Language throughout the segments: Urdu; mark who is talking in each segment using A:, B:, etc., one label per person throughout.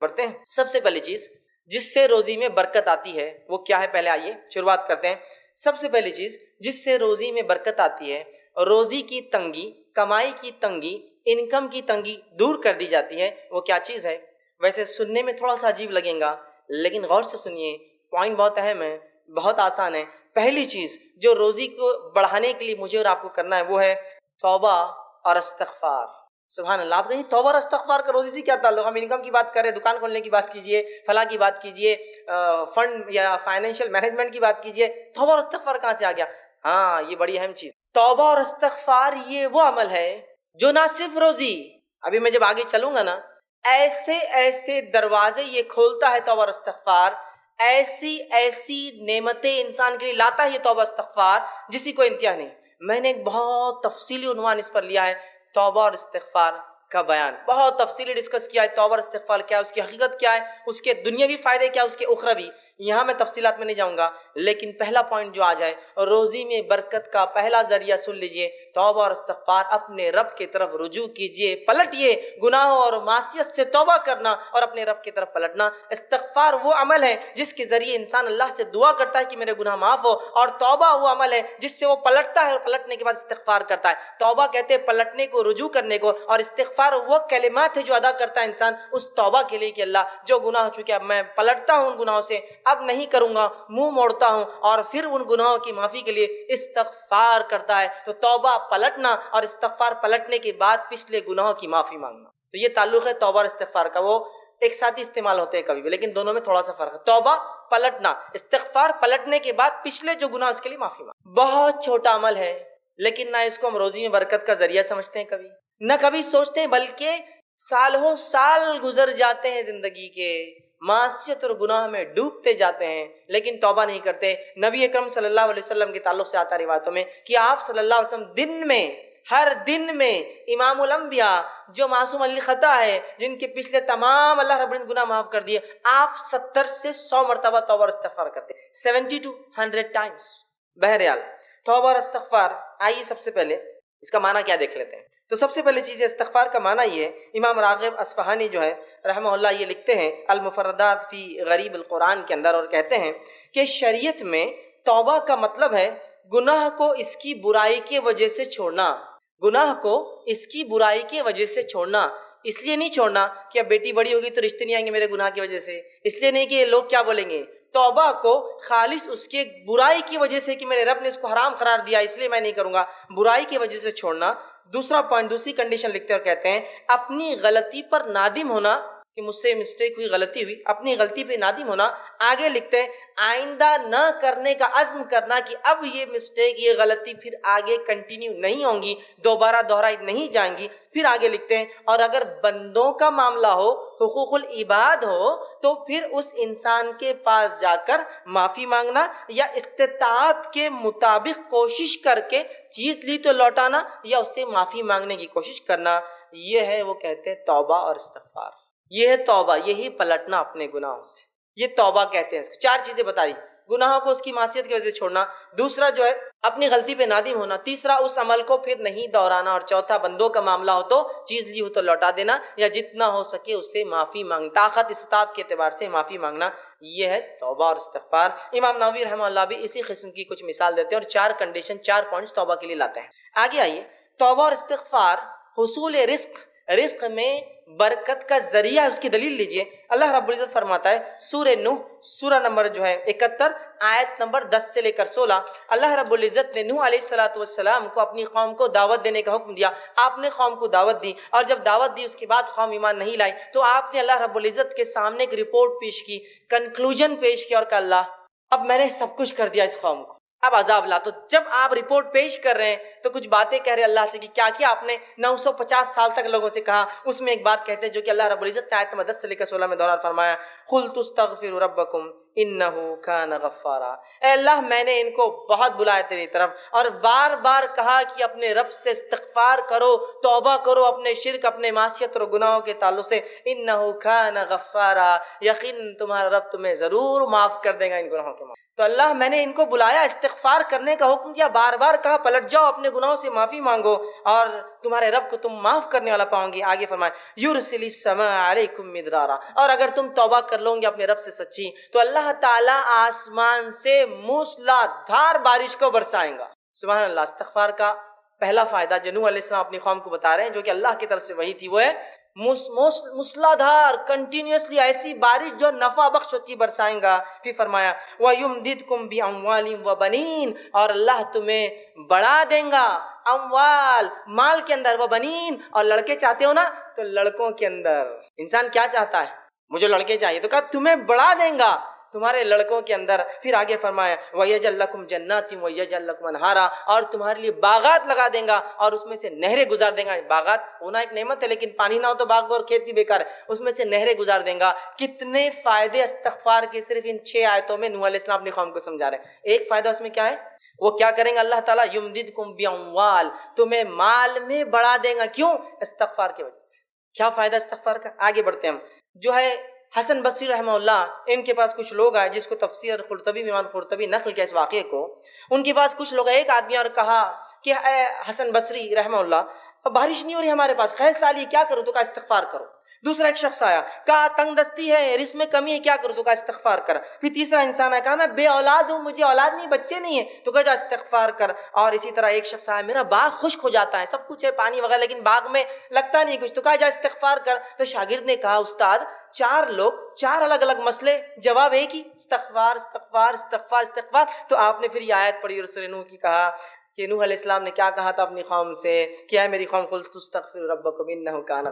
A: پڑھتے ہیں۔ سب سے پہلی چیز جس سے روزی میں برکت آتی ہے وہ کیا ہے؟ پہلے آئیے شروعات کرتے ہیں۔ سب سے پہلی چیز جس سے روزی میں برکت آتی ہے، روزی کی تنگی، کمائی کی تنگی، انکم کی تنگی دور کر دی جاتی ہے۔ وہ کیا چیز ہے؟ ویسے سننے میں تھوڑا سا عجیب لگے گا، لیکن غور سے سنیے، پوائنٹ بہت اہم ہے، بہت آسان ہے۔ پہلی چیز جو روزی کو بڑھانے کے لیے مجھے اور آپ کو کرنا ہے وہ ہے توبہ اور استغفار۔ سبحان اللہ۔ آپ کہیں توبہ اور استغفار کا روزی سے کیا تعلق؟ ہم انکم کی بات کر رہے ہیں، دکان کھولنے کی بات کیجئے، فلاں کی بات کیجئے، فنڈ یا فائنینشیل مینجمنٹ کی بات کیجئے، توبہ اور استغفار کہاں سے آ گیا؟ ہاں، یہ بڑی اہم چیز۔ توبہ اور استغفار یہ وہ عمل ہے جو نہ صرف روزی، ابھی میں جب آگے چلوں گا نا، ایسے ایسے دروازے یہ کھولتا ہے توبہ اور استغفار، ایسی ایسی نعمتیں انسان کے لیے لاتا ہے یہ توبہ استغفار جس کی کوئی انتہا نہیں۔ میں نے ایک بہت تفصیلی عنوان اس پر لیا ہے، توبہ اور استغفار کا بیان، بہت تفصیلی ڈسکس کیا ہے۔ توبہ اور استغفار کیا ہے، اس کی حقیقت کیا ہے، اس کے دنیاوی فائدے کیا ہے، اس کے اخروی، یہاں میں تفصیلات میں نہیں جاؤں گا، لیکن پہلا پوائنٹ جو آ جائے، روزی میں برکت کا پہلا ذریعہ سن لیجئے، توبہ اور استغفار۔ اپنے رب کی طرف رجوع کیجئے، پلٹیے، گناہوں اور معصیت سے توبہ کرنا اور اپنے رب کی طرف پلٹنا۔ استغفار وہ عمل ہے جس کے ذریعے انسان اللہ سے دعا کرتا ہے کہ میرے گناہ معاف ہو، اور توبہ وہ عمل ہے جس سے وہ پلٹتا ہے اور پلٹنے کے بعد استغفار کرتا ہے۔ توبہ کہتے ہیں پلٹنے کو، رجوع کرنے کو، اور استغفار وہ کلمات ہے جو ادا کرتا ہے انسان اس توبہ کے لیے کہ اللہ جو گناہ ہو چکے اب میں پلٹتا ہوں ان گناہوں سے، اب نہیں کروں گا، منہ موڑتا ہوں، اور پھر ان گناہوں کی معافی کے لیے استغفار کرتا ہے۔ تو توبہ پلٹنا اور استغفار پلٹنے کے بعد پچھلے گناہوں کی معافی مانگنا، تو یہ تعلق ہے توبہ اور استغفار کا۔ وہ ایک ساتھ ہی استعمال ہوتے ہیں کبھی بھی، لیکن دونوں میں تھوڑا سا فرق ہے۔ توبہ پلٹنا، استغفار پلٹنے کے بعد پچھلے جو گناہ اس کے لیے معافی مانگنا۔ بہت چھوٹا عمل ہے، لیکن نہ اس کو ہم روزی میں برکت کا ذریعہ سمجھتے ہیں کبھی، نہ کبھی سوچتے ہیں، بلکہ سالوں سال گزر جاتے ہیں زندگی کے، معصیت اور گناہ میں ڈوبتے جاتے ہیں لیکن توبہ نہیں کرتے۔ نبی اکرم صلی اللہ علیہ وسلم کے تعلق سے آتا ہے روایتوں میں کہ آپ صلی اللہ علیہ وسلم دن میں، ہر دن میں، امام الانبیاء جو معصوم الخطا ہے، جن کے پچھلے تمام اللہ رب العالمین گناہ معاف کر دیے، آپ 70 سے 100 مرتبہ توبہ اور استغفار کرتے، 70 to 100 times۔ بہرحال توبہ اور استغفار، آئیے سب سے پہلے اس کا معنی کیا دیکھ لیتے ہیں۔ تو سب سے پہلے چیز استغفار کا معنی یہ ہے، امام راغب اصفہانی جو ہے رحمہ اللہ یہ لکھتے ہیں المفردات فی غریب القرآن کے اندر، اور کہتے ہیں کہ شریعت میں توبہ کا مطلب ہے گناہ کو اس کی برائی کی وجہ سے چھوڑنا، گناہ کو اس کی برائی کی وجہ سے چھوڑنا۔ اس لیے نہیں چھوڑنا کہ اب بیٹی بڑی ہوگی تو رشتے نہیں آئیں گے میرے گناہ کی وجہ سے، اس لیے نہیں کہ لوگ کیا بولیں گے، توبہ کو خالص اس کے برائی کی وجہ سے کہ میرے رب نے اس کو حرام قرار دیا اس لیے میں نہیں کروں گا، برائی کی وجہ سے چھوڑنا۔ دوسرا پوائنٹ، دوسری کنڈیشن لکھتے اور کہتے ہیں اپنی غلطی پر نادم ہونا کہ مجھ سے مسٹیک ہوئی، غلطی ہوئی، اپنی غلطی پہ نادم ہونا۔ آگے لکھتے ہیں آئندہ نہ کرنے کا عزم کرنا کہ اب یہ مسٹیک، یہ غلطی پھر آگے کنٹینیو نہیں ہوں گی، دوبارہ دہرائی نہیں جائیں گی۔ پھر آگے لکھتے ہیں اور اگر بندوں کا معاملہ ہو، حقوق العباد ہو، تو پھر اس انسان کے پاس جا کر معافی مانگنا یا استطاعت کے مطابق کوشش کر کے چیز لی تو لوٹانا یا اس سے معافی مانگنے کی کوشش کرنا۔ یہ ہے وہ کہتے ہیں توبہ اور استغفار، یہ ہے توبہ، یہی پلٹنا اپنے گناہوں سے، یہ توبہ کہتے ہیں اس کو۔ چار چیزیں بتائی، گناہوں کو اس کی معصیت کی وجہ سے چھوڑنا، دوسرا جو ہے اپنی غلطی پہ نادم ہونا، تیسرا اس عمل کو پھر نہیں دہرانا، اور چوتھا بندوں کا معاملہ ہو تو چیز لی ہو تو لوٹا دینا یا جتنا ہو سکے اس سے معافی مانگنا، طاقت استطاعت کے اعتبار سے معافی مانگنا۔ یہ ہے توبہ اور استغفار۔ امام نووی رحمہ اللہ بھی اسی قسم کی کچھ مثال دیتے ہیں اور چار کنڈیشن، چار پوائنٹس توبہ کے لیے لاتے ہیں۔ آگے آئیے، توبہ اور استغفار حصول رزق، رزق میں برکت کا ذریعہ، اس کی دلیل لیجئے۔ اللہ رب العزت فرماتا ہے سورہ نوح، سورہ نمبر جو ہے 71، آیت نمبر 10 سے لے کر 16، اللہ رب العزت نے نوح علیہ السلام کو اپنی قوم کو دعوت دینے کا حکم دیا۔ آپ نے قوم کو دعوت دی، اور جب دعوت دی اس کے بعد قوم ایمان نہیں لائی تو آپ نے اللہ رب العزت کے سامنے ایک رپورٹ پیش کی، کنکلوژن پیش کیا، اور کہا اللہ اب میں نے سب کچھ کر دیا اس قوم کو، اب عذاب لا۔ تو جب آپ رپورٹ پیش کر رہے ہیں تو کچھ باتیں کہہ رہے اللہ سے کہ کیا کیا آپ نے 950 سال تک لوگوں سے کہا، اس میں ایک بات کہتے ہیں جو کہ اللہ رب العزت نے آیت نمبر 10 سے لے کر 16 میں دوران فرمایا، قُلْتُ اسْتَغْفِرُوا رَبَّكُمْ إِنَّهُ كَانَ غَفَّارًا۔ اے اللہ میں نے ان کو بہت بلایا تیری طرف اور بار بار کہا کہ اپنے رب سے استغفار کرو، توبہ کرو اپنے شرک، اپنے معصیت اور گناہوں کے تعلق سے، إِنَّهُ كَانَ غَفَّارًا، یقین تمہارا رب تمہیں ضرور معاف کر دے گا ان گناہوں کے معاف۔ تو اللہ میں نے ان کو بلایا، استغفار کرنے کا حکم دیا، بار بار کہا پلٹ جاؤ اپنے اپنے گناہوں سے معافی مانگو اور تمہارے رب کو تم معاف کرنے والا پاؤ گے. آگے فرمائے یرسل السماء علیکم مدرارا, اور اگر تم توبہ کر لو گے اپنے رب سے سچی تو اللہ تعالیٰ آسمان سے موسلا دھار بارش کو برسائیں گا. سبحان اللہ. استغفار کا پہلا فائدہ جو نوح علیہ السلام اپنی قوم کو بتا رہے ہیں, جو کہ اللہ کی طرف سے وحی تھی, وہ ہے مسلادھار کنٹینیوسلی ایسی بارش جو نفع بخش ہوتی برسائیں گا. پھر فرمایا وَيُمْدِدْكُمْ بِأَمْوَالٍ وَبَنِينَ, اور اللہ تمہیں بڑھا دیں گا اموال مال کے اندر, وبنین, اور لڑکے چاہتے ہو نا تو لڑکوں کے اندر. انسان کیا چاہتا ہے؟ مجھے لڑکے چاہیے, تو کہا تمہیں بڑھا دیں گا تمہارے لڑکوں کے اندر. پھر آگے فرمایا وَيَجْعَلْ لَكُمْ جَنَّاتٍ وَيَجْعَلْ لَكُمْ أَنْهَارًا, اور تمہارے لیے باغات لگا دیں گا اور اس میں سے نہریں گزار دیں گا. باغات ہونا ایک نعمت ہے, لیکن پانی نہ ہو تو باغ اور کھیت بھی بیکار ہے, اس میں سے نہریں گزار دیں گا. کتنے فائدے استغفار کے صرف ان 6 آیتوں میں نوح علیہ السلام اپنی قوم کو سمجھا رہے ہیں. ایک فائدہ اس میں کیا ہے, وہ کیا کریں گے اللہ تعالیٰ, یمددکم باموال, تمہیں مال میں بڑھا دیں گا. کیوں؟ استغفار کی وجہ سے. کیا فائدہ استغفار کا؟ آگے بڑھتے ہیں ہم. جو ہے حسن بصری رحمہ اللہ, ان کے پاس کچھ لوگ آئے جس کو تفسیر قرطبی میں امام قرطبی نقل کیا اس واقعے کو. ان کے پاس کچھ لوگ, ایک آدمی اور کہا کہ اے حسن بصری رحمہ اللہ, بارش نہیں ہو رہی ہمارے پاس, خیر سالی, کیا کروں؟ تو کہا استغفار کرو. دوسرا ایک شخص آیا, کہا تنگ دستی ہے, رزق میں کمی ہے, کیا کروں؟ تو کہا استغفار کر. پھر تیسرا انسان آیا, کہا میں بے اولاد ہوں, مجھے اولاد نہیں, بچے نہیں ہیں, تو کہا جا استغفار کر. اور اسی طرح ایک شخص آیا, میرا باغ خشک ہو جاتا ہے, سب کچھ ہے پانی وغیرہ, لیکن باغ میں لگتا نہیں کچھ, تو کہا جا استغفار کر. تو شاگرد نے کہا استاد 4 لوگ 4 الگ الگ مسئلے, جواب ایک ہی, استغفار استغفار استغفار استغفار. تو آپ نے پھر یہ آیت پڑھی رسول نوح کی, کہا کہ نوح علیہ السلام نے کیا کہا تھا اپنی قوم سے, کیا ہے میری قوم, قلت استغفروا ربکم انہ کان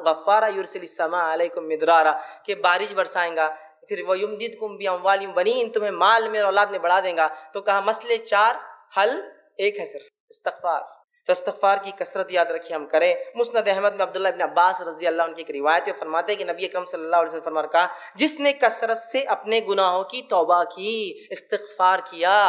A: غفارا یرسل السماء علیکم مدرارا, کہ بارش برسائیں گا. پھر ویمددکم باموال وبنین, تمہیں مال میں اور اولاد میں بڑھا دیں گا. تو کہا مسئلے 4, حل ایک ہے, صرف استغفار. تو استغفار کی کثرت یاد رکھیے ہم کریں. مسند احمد میں عبداللہ ابن عباس رضی اللہ عنہ کی ایک روایت ہے, فرماتے ہیں کہ نبی اکرم صلی اللہ علیہ وسلم فرمایا, کہا جس نے کثرت سے اپنے گناہوں کی توبہ کی, استغفار کیا,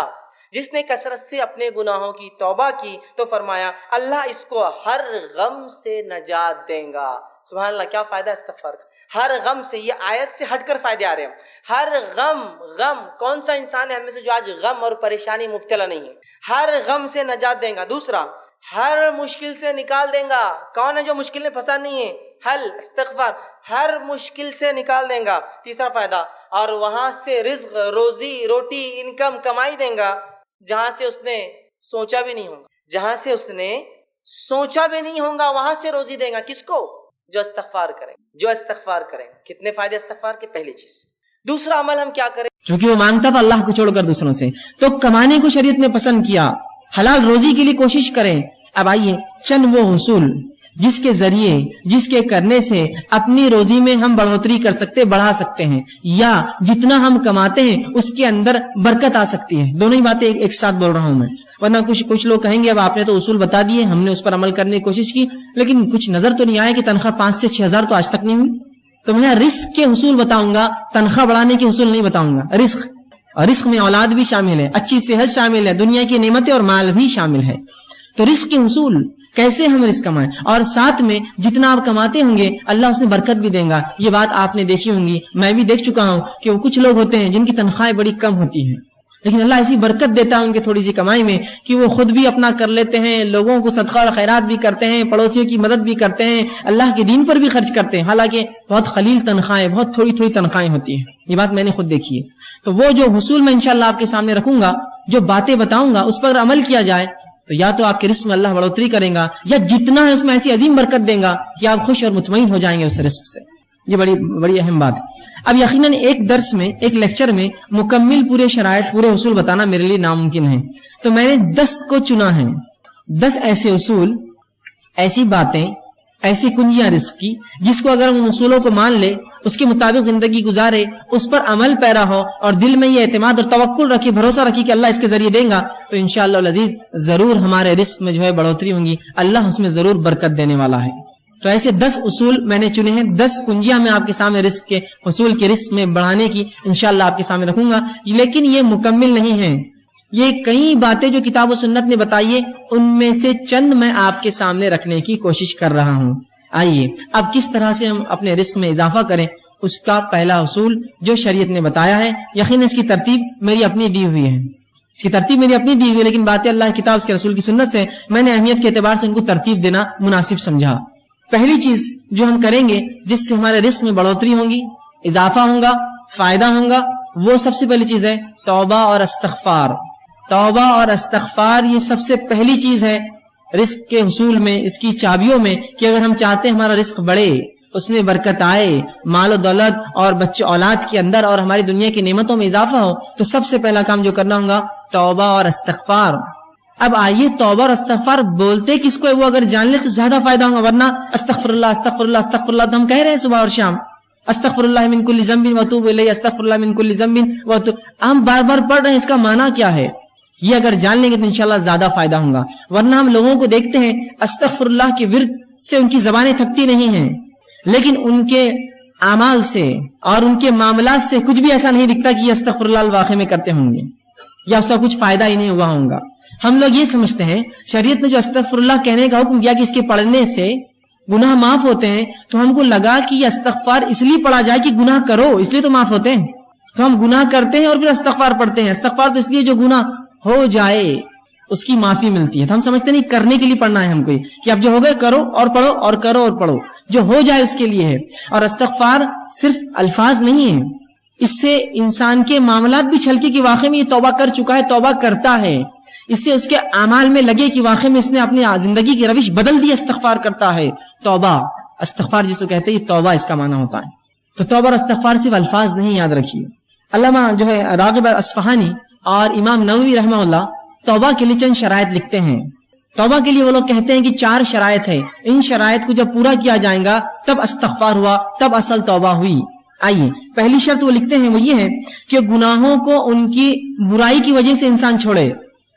A: جس نے کثرت سے اپنے گناہوں کی توبہ کی, تو فرمایا اللہ اس کو ہر غم سے نجات دیں گا. سبحان اللہ. کیا فائدہ استغفار کا؟ ہر غم سے. یہ آیت سے ہٹ کر فائدے آ رہے ہیں. ہر غم, کون سا انسان ہے ہم میں سے جو آج غم اور پریشانی مبتلا نہیں ہے؟ ہر غم سے نجات دیں گا. دوسرا, ہر مشکل سے نکال دیں گا. کون ہے جو مشکل میں پھنسا نہیں ہے؟ حل استغفار, ہر مشکل سے نکال دیں گا. تیسرا فائدہ, اور وہاں سے رزق, روزی روٹی, انکم کمائی دیں گا جہاں سے اس نے سوچا بھی نہیں ہوگا, جہاں سے اس نے سوچا بھی نہیں ہوگا وہاں سے روزی دیں گا. کس کو؟ جو استغفار کریں, جو استغفار کریں. کتنے فائدے استغفار کے؟ پہلی چیز. دوسرا عمل ہم کیا کریں؟
B: چونکہ وہ مانگتا تھا اللہ کو چھوڑ کر دوسروں سے, تو کمانے کو شریعت نے پسند کیا, حلال روزی کے لیے کوشش کریں. اب آئیے چند وہ حصول جس کے ذریعے, جس کے کرنے سے اپنی روزی میں ہم بڑھوتری کر سکتے, بڑھا سکتے ہیں, یا جتنا ہم کماتے ہیں اس کے اندر برکت آ سکتی ہے. دونوں ہی باتیں ایک ساتھ بول رہا ہوں میں, ورنہ کچھ لوگ کہیں گے اب آپ نے تو اصول بتا دیے, ہم نے اس پر عمل کرنے کی کوشش کی, لیکن کچھ نظر تو نہیں آیا کہ تنخواہ 5 سے 6 ہزار تو آج تک نہیں ہوئی. تو میں رزق کے حصول بتاؤں گا, تنخواہ بڑھانے کے حصول نہیں بتاؤں گا. رزق, اور رزق میں اولاد بھی شامل ہے, اچھی صحت شامل ہے, دنیا کی نعمتیں اور مال بھی شامل ہے. تو رزق کے حصول کیسے ہم رزق کمائیں, اور ساتھ میں جتنا آپ کماتے ہوں گے اللہ اس میں برکت بھی دیں گا. یہ بات آپ نے دیکھی ہوں گی, میں بھی دیکھ چکا ہوں کہ وہ کچھ لوگ ہوتے ہیں جن کی تنخواہیں بڑی کم ہوتی ہیں, لیکن اللہ ایسی برکت دیتا ہے ان کے تھوڑی سی کمائی میں کہ وہ خود بھی اپنا کر لیتے ہیں, لوگوں کو صدقہ اور خیرات بھی کرتے ہیں, پڑوسیوں کی مدد بھی کرتے ہیں, اللہ کے دین پر بھی خرچ کرتے ہیں, حالانکہ بہت قلیل تنخواہیں, بہت تھوڑی تنخواہیں ہوتی ہیں. یہ بات میں نے خود دیکھی ہے. تو وہ جو حصول میں انشاءاللہ آپ کے سامنے رکھوں گا, جو باتیں بتاؤں گا, اس پر عمل کیا جائے تو یا تو آپ کے رزق میں اللہ بڑھوتری کریں گا, یا جتنا ہے اس میں ایسی عظیم برکت دیں گا کہ آپ خوش اور مطمئن ہو جائیں گے اس رزق سے. یہ بڑی اہم بات ہے. اب یقیناً ایک درس میں, ایک لیکچر میں مکمل پورے شرائط, پورے اصول بتانا میرے لیے ناممکن ہے. تو میں نے 10 کو چنا ہے, 10 ایسے اصول, ایسی باتیں, ایسی کنجیاں رزق کی, جس کو اگر ہم اصولوں کو مان لے, اس کے مطابق زندگی گزارے, اس پر عمل پیرا ہو, اور دل میں یہ اعتماد اور توکل رکھے, بھروسہ رکھے کہ اللہ اس کے ذریعے دیں گا, تو انشاءاللہ العزیز ضرور ہمارے رزق میں جو ہے بڑھوتری ہوں گی, اللہ اس میں ضرور برکت دینے والا ہے. تو ایسے 10 اصول میں نے چنے ہیں, 10 کنجیاں میں آپ کے سامنے رزق کے حصول کے رزق میں بڑھانے کی انشاءاللہ آپ کے سامنے رکھوں گا. لیکن یہ مکمل نہیں ہے, یہ کئی باتیں جو کتاب و سنت نے بتائی ہے ان میں سے چند میں آپ کے سامنے رکھنے کی کوشش کر رہا ہوں. آئیے اب کس طرح سے ہم اپنے رزق میں اضافہ کریں, اس کا پہلا اصول جو شریعت نے بتایا ہے, یقیناً اس کی ترتیب میری اپنی دی ہوئی ہے. اس کی ترتیب میری اپنی دی ہوئی، لیکن باتیں اللہ کی کتاب، اس کے رسول کی سنت سے میں نے اہمیت کے اعتبار سے ان کو ترتیب دینا مناسب سمجھا۔ پہلی چیز جو ہم کریں گے جس سے ہمارے رزق میں بڑھوتری ہوگی، اضافہ ہوگا، فائدہ ہوگا، وہ سب سے پہلی چیز ہے توبہ اور استغفار۔ توبہ اور استغفار یہ سب سے پہلی چیز ہے رزق کے حصول میں، اس کی چابیوں میں، کہ اگر ہم چاہتے ہیں ہمارا رزق بڑھے، اس میں برکت آئے، مال و دولت اور بچے اولاد کے اندر اور ہماری دنیا کی نعمتوں میں اضافہ ہو، تو سب سے پہلا کام جو کرنا ہوگا توبہ اور استغفار۔ اب آئیے توبہ اور استغفار بولتے کس کو ہے، وہ اگر جان لے تو زیادہ فائدہ ہوگا، ورنہ استغفر اللہ استغفر اللہ استغفر اللہ تو ہم کہہ رہے ہیں صبح اور شام، استغفر اللہ من کل ذنب واتوب الیہ، استغفر اللہ من کل ذنب واتوب، ہم بار بار پڑھ رہے ہیں، اس کا معنی کیا ہے؟ یہ اگر جان لیں گے تو انشاءاللہ زیادہ فائدہ ہوگا۔ ورنہ ہم لوگوں کو دیکھتے ہیں استغفر اللہ کے ورد سے ان کی زبانیں تھکتی نہیں ہیں، لیکن ان کے اعمال سے اور ان کے معاملات سے کچھ بھی ایسا نہیں دکھتا کہ یہ استغفر اللہ واقعی میں کرتے ہوں گے یا اس کا کچھ فائدہ ہی نہیں ہوا ہوگا۔ ہم لوگ یہ سمجھتے ہیں شریعت نے جو استغفر اللہ کہنے کا حکم دیا کہ اس کے پڑھنے سے گناہ معاف ہوتے ہیں، تو ہم کو لگا کہ یہ استغفار اس لیے پڑھا جائے کہ گناہ کرو، اس لیے تو معاف ہوتے ہیں، تو ہم گناہ کرتے ہیں اور پھر استغفار پڑھتے ہیں۔ استغفار تو اس لیے جو گناہ ہو جائے اس کی معافی ملتی ہے، تو ہم سمجھتے نہیں کرنے کے لیے پڑھنا ہے ہم کو، کہ اب جو ہو گئے کرو اور پڑھو اور کرو اور پڑھو، جو ہو جائے اس کے لیے ہے۔ اور استغفار صرف الفاظ نہیں ہے، اس سے انسان کے معاملات بھی چھلکے کہ واقعی میں یہ توبہ کر چکا ہے، توبہ کرتا ہے، اس سے اس کے اعمال میں لگے کہ واقعی میں اس نے اپنی زندگی کی روش بدل دی، استغفار کرتا ہے۔ توبہ استغفار جس کو کہتے ہیں یہ توبہ اس کا معنی ہوتا ہے۔ تو توبہ اور استغفار صرف الفاظ نہیں، یاد رکھیے۔ علامہ جو ہے راغب اصفہانی اور امام نووی رحمہ اللہ توبہ کے لیے چند شرائط لکھتے ہیں۔ توبہ کے لیے وہ لوگ کہتے ہیں کہ 4 شرائط ہے، ان شرائط کو جب پورا کیا جائے گا تب استغفار ہوا، تب اصل توبہ ہوئی۔ آئیے پہلی شرط وہ لکھتے ہیں وہ یہ ہے کہ گناہوں کو ان کی برائی کی وجہ سے انسان چھوڑے،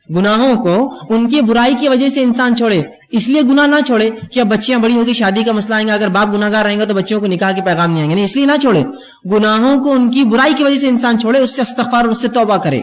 B: گناہوں کو ان کی برائی کی وجہ سے انسان چھوڑے۔ اس لیے گناہ نہ چھوڑے کہ اب بچیاں بڑی ہوگی، شادی کا مسئلہ آئیں گا، اگر باپ گناہگار رہیں گے تو بچوں کو نکاح کے پیغام نہیں آئیں گے، نہیں، اس لیے نہ چھوڑے۔ گناہوں کو ان کی برائی کی وجہ سے انسان چھوڑے، اس سے استغفار اور اس سے توبہ کرے۔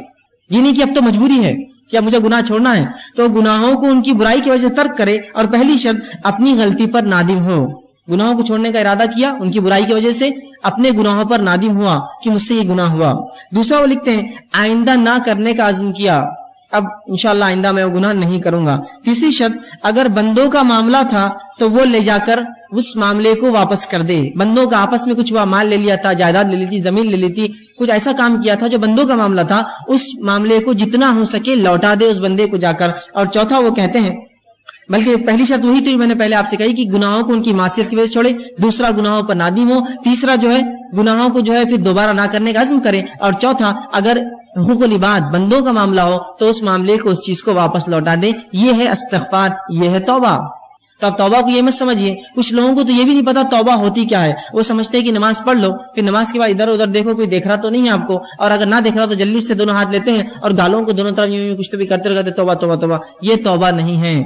B: یہ نہیں کہ اب تو مجبوری ہے کہ اب مجھے گناہ چھوڑنا ہے، تو گناہوں کو ان کی برائی کی وجہ سے ترک کرے۔ اور پہلی شرط اپنی غلطی پر نادم ہو، گناہوں کو چھوڑنے کا ارادہ کیا، ان کی برائی کی وجہ سے اپنے گناہوں پر نادم ہوا کہ مجھ سے یہ گناہ ہوا۔ دوسرا وہ لکھتے ہیں آئندہ نہ کرنے کا عزم کیا، اب انشاءاللہ آئندہ میں وہ گناہ نہیں کروں گا۔ تیسری شرط اگر بندوں کا معاملہ تھا تو وہ لے جا کر اس معاملے کو واپس کر دے۔ بندوں کا آپس میں کچھ ہوا، مال لے لیا تھا، جائیداد لے لی تھی، زمین لے لی تھی، کچھ ایسا کام کیا تھا جو بندوں کا معاملہ تھا، اس معاملے کو جتنا ہو سکے لوٹا دے اس بندے کو جا کر۔ اور چوتھا وہ کہتے ہیں، بلکہ پہلی شرط وہی تو میں نے پہلے آپ سے کہی کہ گناہوں کو ان کی معصیت کی وجہ سے چھوڑے، دوسرا گناہوں پر نادم ہو، تیسرا جو ہے گناہوں کو جو ہے پھر دوبارہ نہ کرنے کا عزم کرے، اور چوتھا اگر حقوق العباد بندوں کا معاملہ ہو تو اس معاملے کو، اس چیز کو واپس لوٹا دے۔ یہ ہے استغفار، یہ ہے توبہ۔ تو اب توبہ کو یہ مت سمجھیے، کچھ لوگوں کو تو یہ بھی نہیں پتا توبہ ہوتی کیا ہے، وہ سمجھتے ہیں کہ نماز پڑھ لو، پھر نماز کے بعد ادھر ادھر دیکھو کوئی دیکھ رہا تو نہیں ہے آپ کو، اور اگر نہ دیکھ رہا تو جلدی سے دونوں ہاتھ لیتے ہیں اور گالوں کو دونوں طرف کچھ تو بھی کرتے رہتے، توبہ توبہ توبہ۔ یہ توبہ نہیں ہے،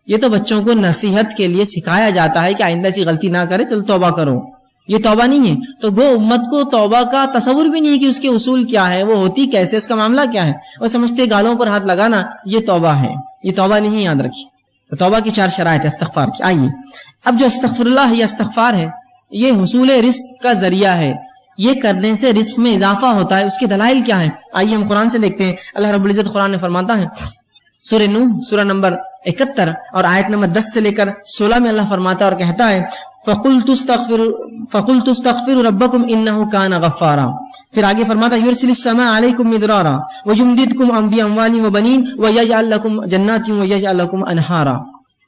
B: یہ تو بچوں کو نصیحت کے لیے سکھایا جاتا ہے کہ آئندہ ایسی غلطی نہ کرے، چلو توبہ کرو، یہ توبہ نہیں ہے۔ تو وہ امت کو توبہ کا تصور بھی نہیں ہے کہ اس کے اصول کیا ہے، وہ ہوتی کیسے، اس کا معاملہ کیا ہے، وہ سمجھتے گالوں پر ہاتھ لگانا یہ توبہ ہے، یہ توبہ نہیں، یاد رکھیے۔ تو توبہ کی 4 شرائط ہے استغفار کی۔ آئیے اب جو استغفر اللہ یا استغفار ہے یہ حصول رزق کا ذریعہ ہے، یہ کرنے سے رزق میں اضافہ ہوتا ہے، اس کے دلائل کیا ہیں؟ آئیے ہم قرآن سے دیکھتے ہیں۔ اللہ رب العزت قرآن میں فرماتا ہے، سورہ نوح سورہ نمبر 71 اور آیت نمبر 10 سے لے کر 16 میں اللہ فرماتا ہے اور کہتا ہے فَقُلْتُ اسْتَغْفِرُوا رَبَّكُمْ إِنَّهُ كَانَ غَفَّارًا۔ پھر آگے فرماتا ہے يُرْسِلِ السَّمَاءَ عَلَيْكُمْ مِدْرَارًا وَيُمْدِدْكُمْ بِأَمْوَالٍ وَبَنِينَ وَيَجْعَلْ لَكُمْ جَنَّاتٍ وَيَجْعَلْ لَكُمْ أَنْهَارًا۔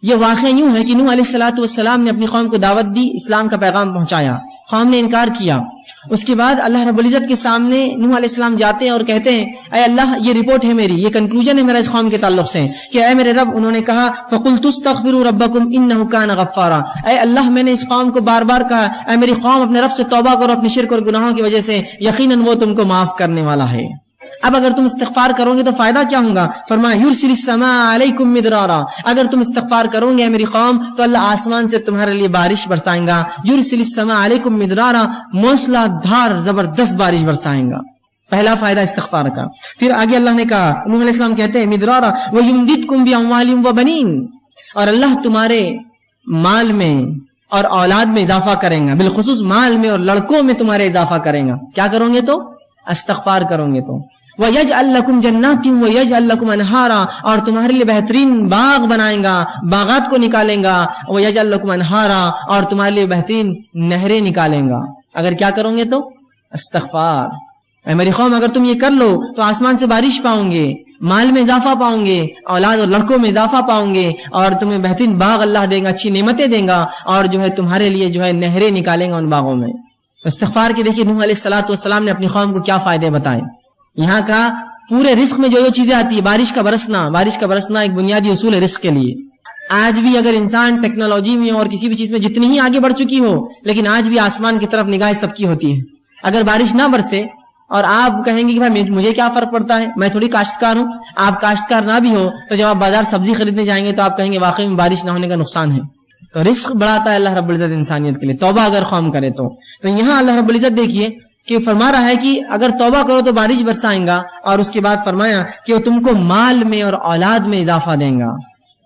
B: یہ واقعہ یوں ہے کہ نوح علیہ السلام نے اپنی قوم کو دعوت دی، اسلام کا پیغام پہنچایا، قوم نے انکار کیا۔ اس کے بعد اللہ رب العزت کے سامنے نوح علیہ السلام جاتے ہیں اور کہتے ہیں اے اللہ یہ رپورٹ ہے میری، یہ کنکلوژن ہے میرا اس قوم کے تعلق سے کہ اے میرے رب، انہوں نے کہا فَقُلْتُ اسْتَغْفِرُوا رَبَّكُمْ إِنَّهُ كَانَ غَفَّارًا، اے اللہ میں نے اس قوم کو بار بار کہا اے میری قوم اپنے رب سے توبہ کرو اپنے شرک اور گناہوں کی وجہ سے، یقیناً وہ تم کو معاف کرنے والا ہے۔ اب اگر تم استغفار کرو گے تو فائدہ کیا ہوگا؟ فرمایا یرسل السماء علیکم مدرارا، اگر تم استغفار کرو گے میری قوم تو اللہ آسمان سے تمہارے لیے بارش برسائیں گا۔ یرسل السماء علیکم مدرارا، موسلا دھار زبردست بارش برسائیں گا۔ پہلا فائدہ استغفار کا۔ پھر آگے اللہ نے کہا، نوح علیہ السلام کہتے ہیں مدرارا وَيُمْدِدْكُمْ بِأَمْوَالٍ وَبَنِينَ، اور اللہ تمہارے مال میں اور اولاد میں اضافہ کریں گا، بالخصوص مال میں اور لڑکوں میں تمہارے اضافہ کریں گا۔ کیا کرو گے تو؟ استغفار کرو گے تو۔ وَيَجْعَلْ لَكُمْ جَنَّاتٍ وَيَجْعَلْ لَكُمْ أَنْهَارًا، اور تمہارے لیے بہترین باغ بنائے گا، باغات کو نکالیں گا، وَيَجْعَلْ لَكُمْ أَنْهَارًا، اور تمہارے لیے بہترین نہریں نکالیں گا۔ اگر کیا کرو گے تو استغفار۔ اے میری قوم، اگر تم یہ کر لو تو آسمان سے بارش پاؤں گے، مال میں اضافہ پاؤں گے، اولاد اور لڑکوں میں اضافہ پاؤں گے، اور تمہیں بہترین باغ اللہ دے گا، اچھی نعمتیں دے گا، اور جو ہے تمہارے لیے جو ہے نہریں نکالیں گا ان باغوں میں۔ استغفار کے دیکھیے نوح علیہ السلام نے اپنی قوم کو کیا فائدے بتائے۔ یہاں کا پورے رزق میں جو چیزیں آتی ہے، بارش کا برسنا ایک بنیادی اصول ہے رزق کے لیے۔ آج بھی اگر انسان ٹیکنالوجی میں اور کسی بھی چیز میں جتنی ہی آگے بڑھ چکی ہو، لیکن آج بھی آسمان کی طرف نگاہ سب کی ہوتی ہے۔ اگر بارش نہ برسے اور آپ کہیں گے کہ بھائی مجھے کیا فرق پڑتا ہے، میں تھوڑی کاشتکار ہوں، آپ کاشتکار نہ بھی ہو تو جب آپ بازار سبزی خریدنے جائیں گے تو آپ کہیں گے واقعی میں بارش نہ ہونے کا نقصان ہے۔ تو رزق بڑھاتا ہے اللہ رب العزت انسانیت کے لیے، توبہ اگر قوم کرے تو یہاں اللہ رب العزت دیکھیے کہ فرما رہا ہے کہ اگر توبہ کرو تو بارش برسائیں گا، اور اس کے بعد فرمایا کہ وہ تم کو مال میں اور اولاد میں اضافہ دیں گا۔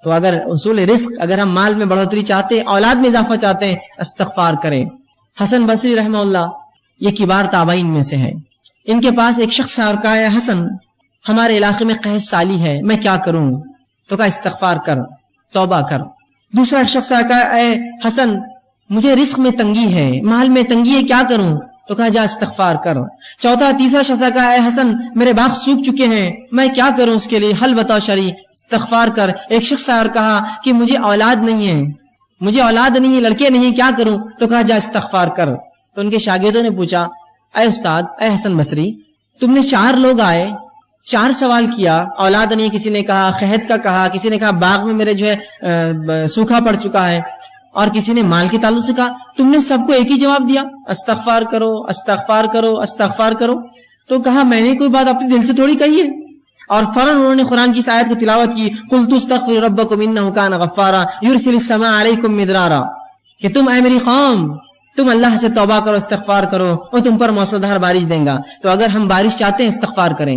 B: تو اگر اصول رزق، اگر ہم مال میں بڑھوتری چاہتے ہیں، اولاد میں اضافہ چاہتے ہیں، استغفار کریں۔ حسن بصری رحمہ اللہ یہ کبار تابعین میں سے ہے، ان کے پاس ایک شخص اور کہا ہے حسن ہمارے علاقے میں قحط سالی ہے، میں کیا کروں؟ تو کہا استغفار کر، توبہ کر۔ دوسرا ایک شخص کہا اے حسن مجھے رزق میں تنگی ہے، مال میں تنگی ہے، کیا کروں؟ تو کہا جا استغفار کر۔ چوتھا تیسرا شخص کہا اے حسن میرے باغ سوکھ چکے ہیں، میں کیا کروں اس کے لیے، حل بتاؤ شرعی، استغفار کر۔ ایک شخص اور کہا کہ مجھے اولاد نہیں ہے، لڑکے نہیں، کیا کروں؟ تو کہا جا استغفار کر۔ تو ان کے شاگردوں نے پوچھا اے استاد، اے حسن بصری، تم نے 4 لوگ آئے، 4 سوال کیا، اولاد نہیں، کسی نے کہا قحط کا کہا، کسی نے کہا باغ میں میرے جو ہے سوکھا پڑ چکا ہے، اور کسی نے مال کے تعلق سے کہا، تم نے سب کو ایک ہی جواب دیا، استغفار کرو، استغفار کرو، استغفار کرو۔ تو کہا میں نے کوئی بات اپنے دل سے تھوڑی کہی ہے، اور فوراً انہوں نے قرآن کی اس آیت کو تلاوت کی، قُلْتُ اسْتَغْفِرُوا رَبَّكُمْ إِنَّهُ كَانَ غَفَّارًا يُرْسِلِ السَّمَاءَ عَلَيْكُمْ مِدْرَارًا، کہ تم اے میری قوم تم اللہ سے توبہ کرو، استغفار کرو، وہ تم پر موسلادھار بارش دیں گا۔ تو اگر ہم بارش چاہتے ہیں استغفار کریں،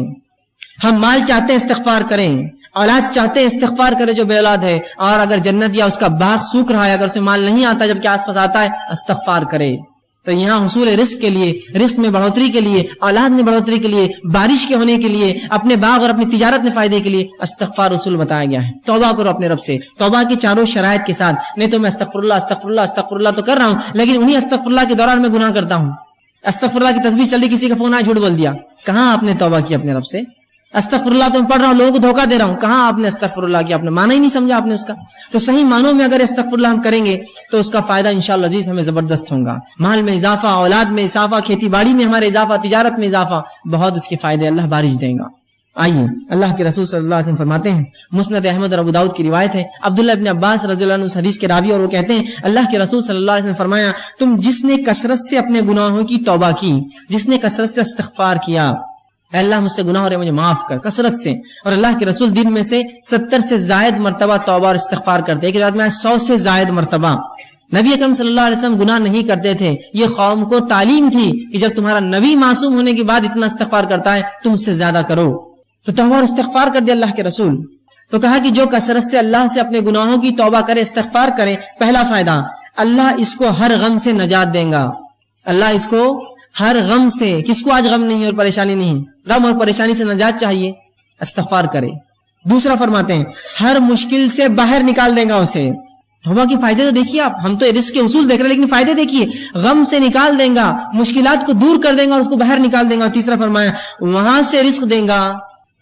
B: ہم مال چاہتے ہیں استغفار کریں، اولاد چاہتے ہیں استغفار کرے جو بے اولاد ہے، اور اگر جنت یا اس کا باغ سوکھ رہا ہے، اگر اسے مال نہیں آتا جبکہ آس پاس آتا ہے، استغفار کرے۔ تو یہاں حصول رزق کے لیے، رزق میں بڑھوتری کے لیے، اولاد میں بڑھوتری کے لیے، بارش کے ہونے کے لیے، اپنے باغ اور اپنی تجارت میں فائدے کے لیے استغفار اصول بتایا گیا ہے۔ توبہ کرو اپنے رب سے، توبہ کی چاروں شرائط کے ساتھ۔ نہیں تو میں استغفر اللہ استغفر اللہ استغفر اللہ تو کر رہا ہوں، لیکن انہی استغفر اللہ کے دوران میں گناہ کرتا ہوں۔ استغفر اللہ کی تسبیح چل رہی، کسی کا فون آیا جھوٹ بول دیا، کہاں آپ نے توبہ کی اپنے رب سے؟ استغفر اللہ تو میں پڑھ رہا ہوں، لوگوں کو دھوکہ دے رہا ہوں، کہاں آپ نے استغفر اللہ کیا؟ آپ نے معنی ہی نہیں سمجھا آپ نے اس کا۔ تو صحیح معنوں میں اگر استغفر اللہ ہم کریں گے تو اس کا فائدہ انشاءاللہ عزیز ہمیں زبردست ہوگا، مال میں اضافہ، اولاد میں اضافہ، کھیتی باڑی میں ہمارے اضافہ، تجارت میں اضافہ، بہت اس کے فائدے اللہ بارش دیں گا۔ آئیے اللہ کے رسول صلی اللہ علیہ وسلم فرماتے ہیں، مسند احمد اور ابو داؤد کی روایت ہے، عبداللہ ابن عباس رضی اللہ عنہ اس حدیث کے راوی، اور وہ کہتے ہیں اللہ کے رسول صلی اللہ علیہ وسلم فرمایا، تم جس نے کثرت سے اپنے گناہوں کی توبہ کی، جس نے کثرت سے استغفار کیا، اے اللہ مجھ سے گناہ ہو رہے مجھے معاف کر، کثرت سے۔ اور اللہ کے رسول دن میں سے 70 سے زائد مرتبہ توبہ اور استغفار کرتے، ایک روایت میں 100 سے زائد مرتبہ۔ نبی اکرم صلی اللہ علیہ وسلم گناہ نہیں کرتے تھے، یہ قوم کو تعلیم تھی کہ جب تمہارا نبی معصوم ہونے کے بعد اتنا استغفار کرتا ہے تم اس سے زیادہ کرو۔ تو توبہ اور استغفار کر دیا اللہ کے رسول۔ تو کہا کہ جو کثرت سے اللہ سے اپنے گناہوں کی توبہ کرے، استغفار کرے، پہلا فائدہ اللہ اس کو ہر غم سے نجات دیں گا۔ اللہ اس کو ہر غم سے، کس کو آج غم نہیں اور پریشانی نہیں، غم اور پریشانی سے نجات چاہیے، استغفار کرے۔ دوسرا فرماتے ہیں ہر مشکل سے باہر نکال دیں گا اسے۔ توبہ کے فائدے تو دیکھیے آپ، ہم تو رزق کے اصول دیکھ رہے ہیں لیکن فائدے دیکھیے، غم سے نکال دیں گا، مشکلات کو دور کر دیں گا اور اس کو باہر نکال دیں گا۔ تیسرا فرمایا وہاں سے رزق دیں گا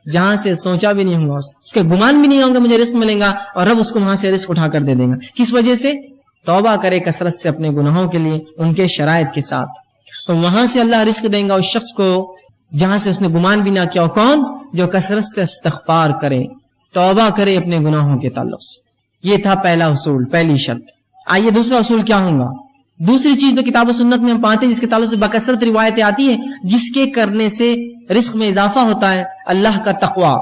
B: جہاں سے سوچا بھی نہیں ہوگا، اس کے گمان بھی نہیں ہوں گے مجھے رزق ملے گا، اور رب اس کو وہاں سے رزق اٹھا کر دے دیں گا۔ کس وجہ سے؟ توبہ کرے کثرت سے اپنے گناہوں کے لیے، ان کے شرائط کے ساتھ، تو وہاں سے اللہ رزق دیں گا اس شخص کو جہاں سے اس نے گمان بھی نہ کیا۔ کون؟ جو کثرت سے استغفار کرے، توبہ کرے اپنے گناہوں کے تعلق سے۔ یہ تھا پہلا اصول، پہلی شرط۔ آئیے دوسرا اصول کیا ہوگا؟ دوسری چیز جو کتاب و سنت میں ہم پاتے ہیں جس کے تعلق سے بکثرت روایتیں آتی ہیں، جس کے کرنے سے رزق میں اضافہ ہوتا ہے، اللہ کا تقوی۔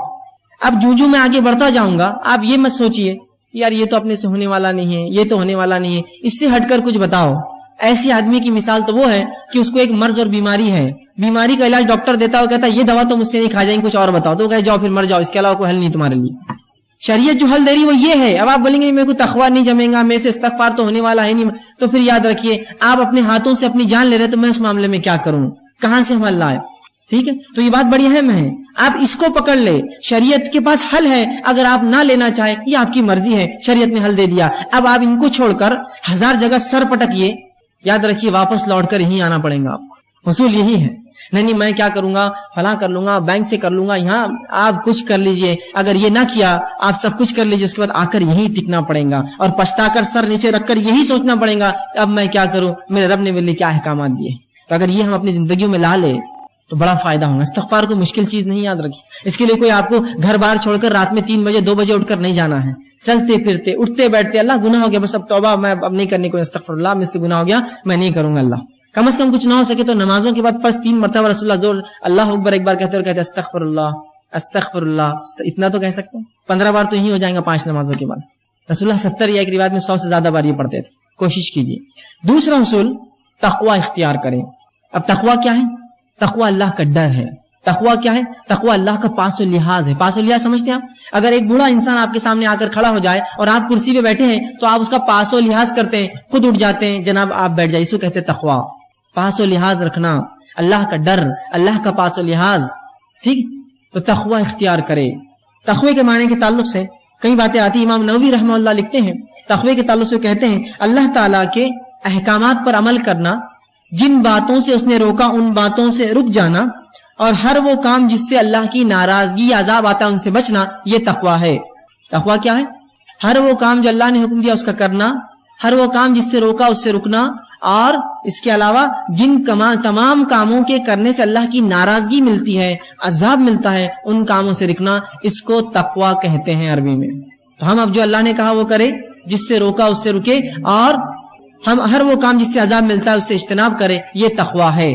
B: اب جو میں آگے بڑھتا جاؤں گا، آپ یہ مت سوچئے یار یہ تو اپنے سے ہونے والا نہیں ہے، یہ تو ہونے والا نہیں ہے، اس سے ہٹ کر کچھ بتاؤ۔ ایسی آدمی کی مثال تو وہ ہے کہ اس کو ایک مرض اور بیماری ہے، بیماری کا علاج ڈاکٹر دیتا ہے، وہ کہتا ہے یہ دوا تو مجھ سے نہیں کھا جائیں گے، کچھ اور بتاؤ، تو وہ کہے جاؤ پھر مر جاؤ، اس کے علاوہ کوئی حل نہیں تمہارے لیے۔ شریعت جو حل دے رہی وہ یہ ہے۔ اب آپ بولیں گے میرے کو تقویٰ نہیں جمے گا، میرے سے استغفار تو ہونے والا ہے نہیں، تو پھر یاد رکھیے آپ اپنے ہاتھوں سے اپنی جان لے رہے، تو میں اس معاملے میں کیا کروں، کہاں سے ہم اللہ ہے؟ ٹھیک ہے، تو یہ بات بڑی اہم ہے۔ آپ اس کو پکڑ لے, شریعت کے پاس حل ہے, اگر آپ نہ لینا چاہے یہ آپ کی مرضی ہے, شریعت نے حل دے دیا. اب آپ ان کو چھوڑ کر 1000 جگہ سر پٹکیے, یاد رکھیے واپس لوٹ کر یہیں آنا پڑے گا آپ کو. حصول یہی ہے. نہیں میں کیا کروں گا, فلاں کر لوں گا, بینک سے کر لوں گا, یہاں آپ کچھ کر لیجئے, اگر یہ نہ کیا آپ سب کچھ کر لیجئے, اس کے بعد آ کر یہی ٹکنا پڑے گا اور پچھتا کر سر نیچے رکھ کر یہی سوچنا پڑے گا اب میں کیا کروں, میرے رب نے میرے لیے کیا احکامات دیے. تو اگر یہ ہم اپنی زندگیوں میں لا لے تو بڑا فائدہ ہوگا. استغفار کو مشکل چیز نہیں, یاد رکھیے. اس کے لیے کوئی آپ کو گھر باہر چھوڑ کر رات میں 3 بجے 2 بجے اٹھ کر نہیں جانا ہے. چلتے پھرتے اٹھتے بیٹھتے اللہ گناہ ہو گیا, بس اب توبہ, میں اب نہیں کرنے کو, استغفر اللہ مجھ سے گناہ ہو گیا, میں نہیں کروں گا. اللہ کم از کم کچھ نہ ہو سکے تو نمازوں کے بعد فرض 3 مرتبہ رسول اللہ زور اللہ اکبر ایک بار کہتے اور کہتے استغفر اللہ استغفر اللہ, اتنا تو کہہ سکتے ہیں. 15 بار تو یہی ہو جائیں گا 5 نمازوں کے بعد. رسول اللہ 70 یا ایک روایت میں 100 سے زیادہ بار یہ پڑھتے تھے. کوشش کیجیے. دوسرا اصول تقوی اختیار کریں. اب تقوی کیا ہے؟ تقوی اللہ کا ڈر ہے. تقوی کیا ہے؟ تقوی اللہ کا پاس و لحاظ ہے. پاس و لحاظ سمجھتے ہیں آپ؟ اگر ایک بوڑھا انسان آپ کے سامنے آ کر کھڑا ہو جائے اور آپ کرسی پہ بیٹھے ہیں تو آپ اس کا پاس و لحاظ کرتے ہیں, خود اٹھ جاتے ہیں, جناب آپ بیٹھ جائیے. اس کو کہتے ہیں تقوی. پاس و لحاظ رکھنا, اللہ کا ڈر, اللہ کا پاس و لحاظ. ٹھیک, تو تقوی اختیار کرے. تقوی کے معنی کے تعلق سے کئی باتیں آتی. امام نووی رحمہ اللہ لکھتے ہیں تقوی کے تعلق سے کہتے ہیں اللہ تعالیٰ کے احکامات پر عمل کرنا, جن باتوں سے اس نے روکا ان باتوں سے رک جانا, اور ہر وہ کام جس سے اللہ کی ناراضگی یا عذاب آتا ہے ان سے بچنا, یہ تقوی ہے. تقوی کیا ہے؟ ہر وہ کام جو اللہ نے حکم دیا اس کا کرنا, ہر وہ کام جس سے روکا اس سے رکنا, اور اس کے علاوہ جن تمام کاموں کے کرنے سے اللہ کی ناراضگی ملتی ہے, عذاب ملتا ہے, ان کاموں سے رکنا, اس کو تقوی کہتے ہیں عربی میں. تو ہم اب جو اللہ نے کہا وہ کرے, جس سے روکا اس سے رکے, اور ہم ہر وہ کام جس سے عذاب ملتا ہے اس سے اجتناب کرے, یہ تقوی ہے.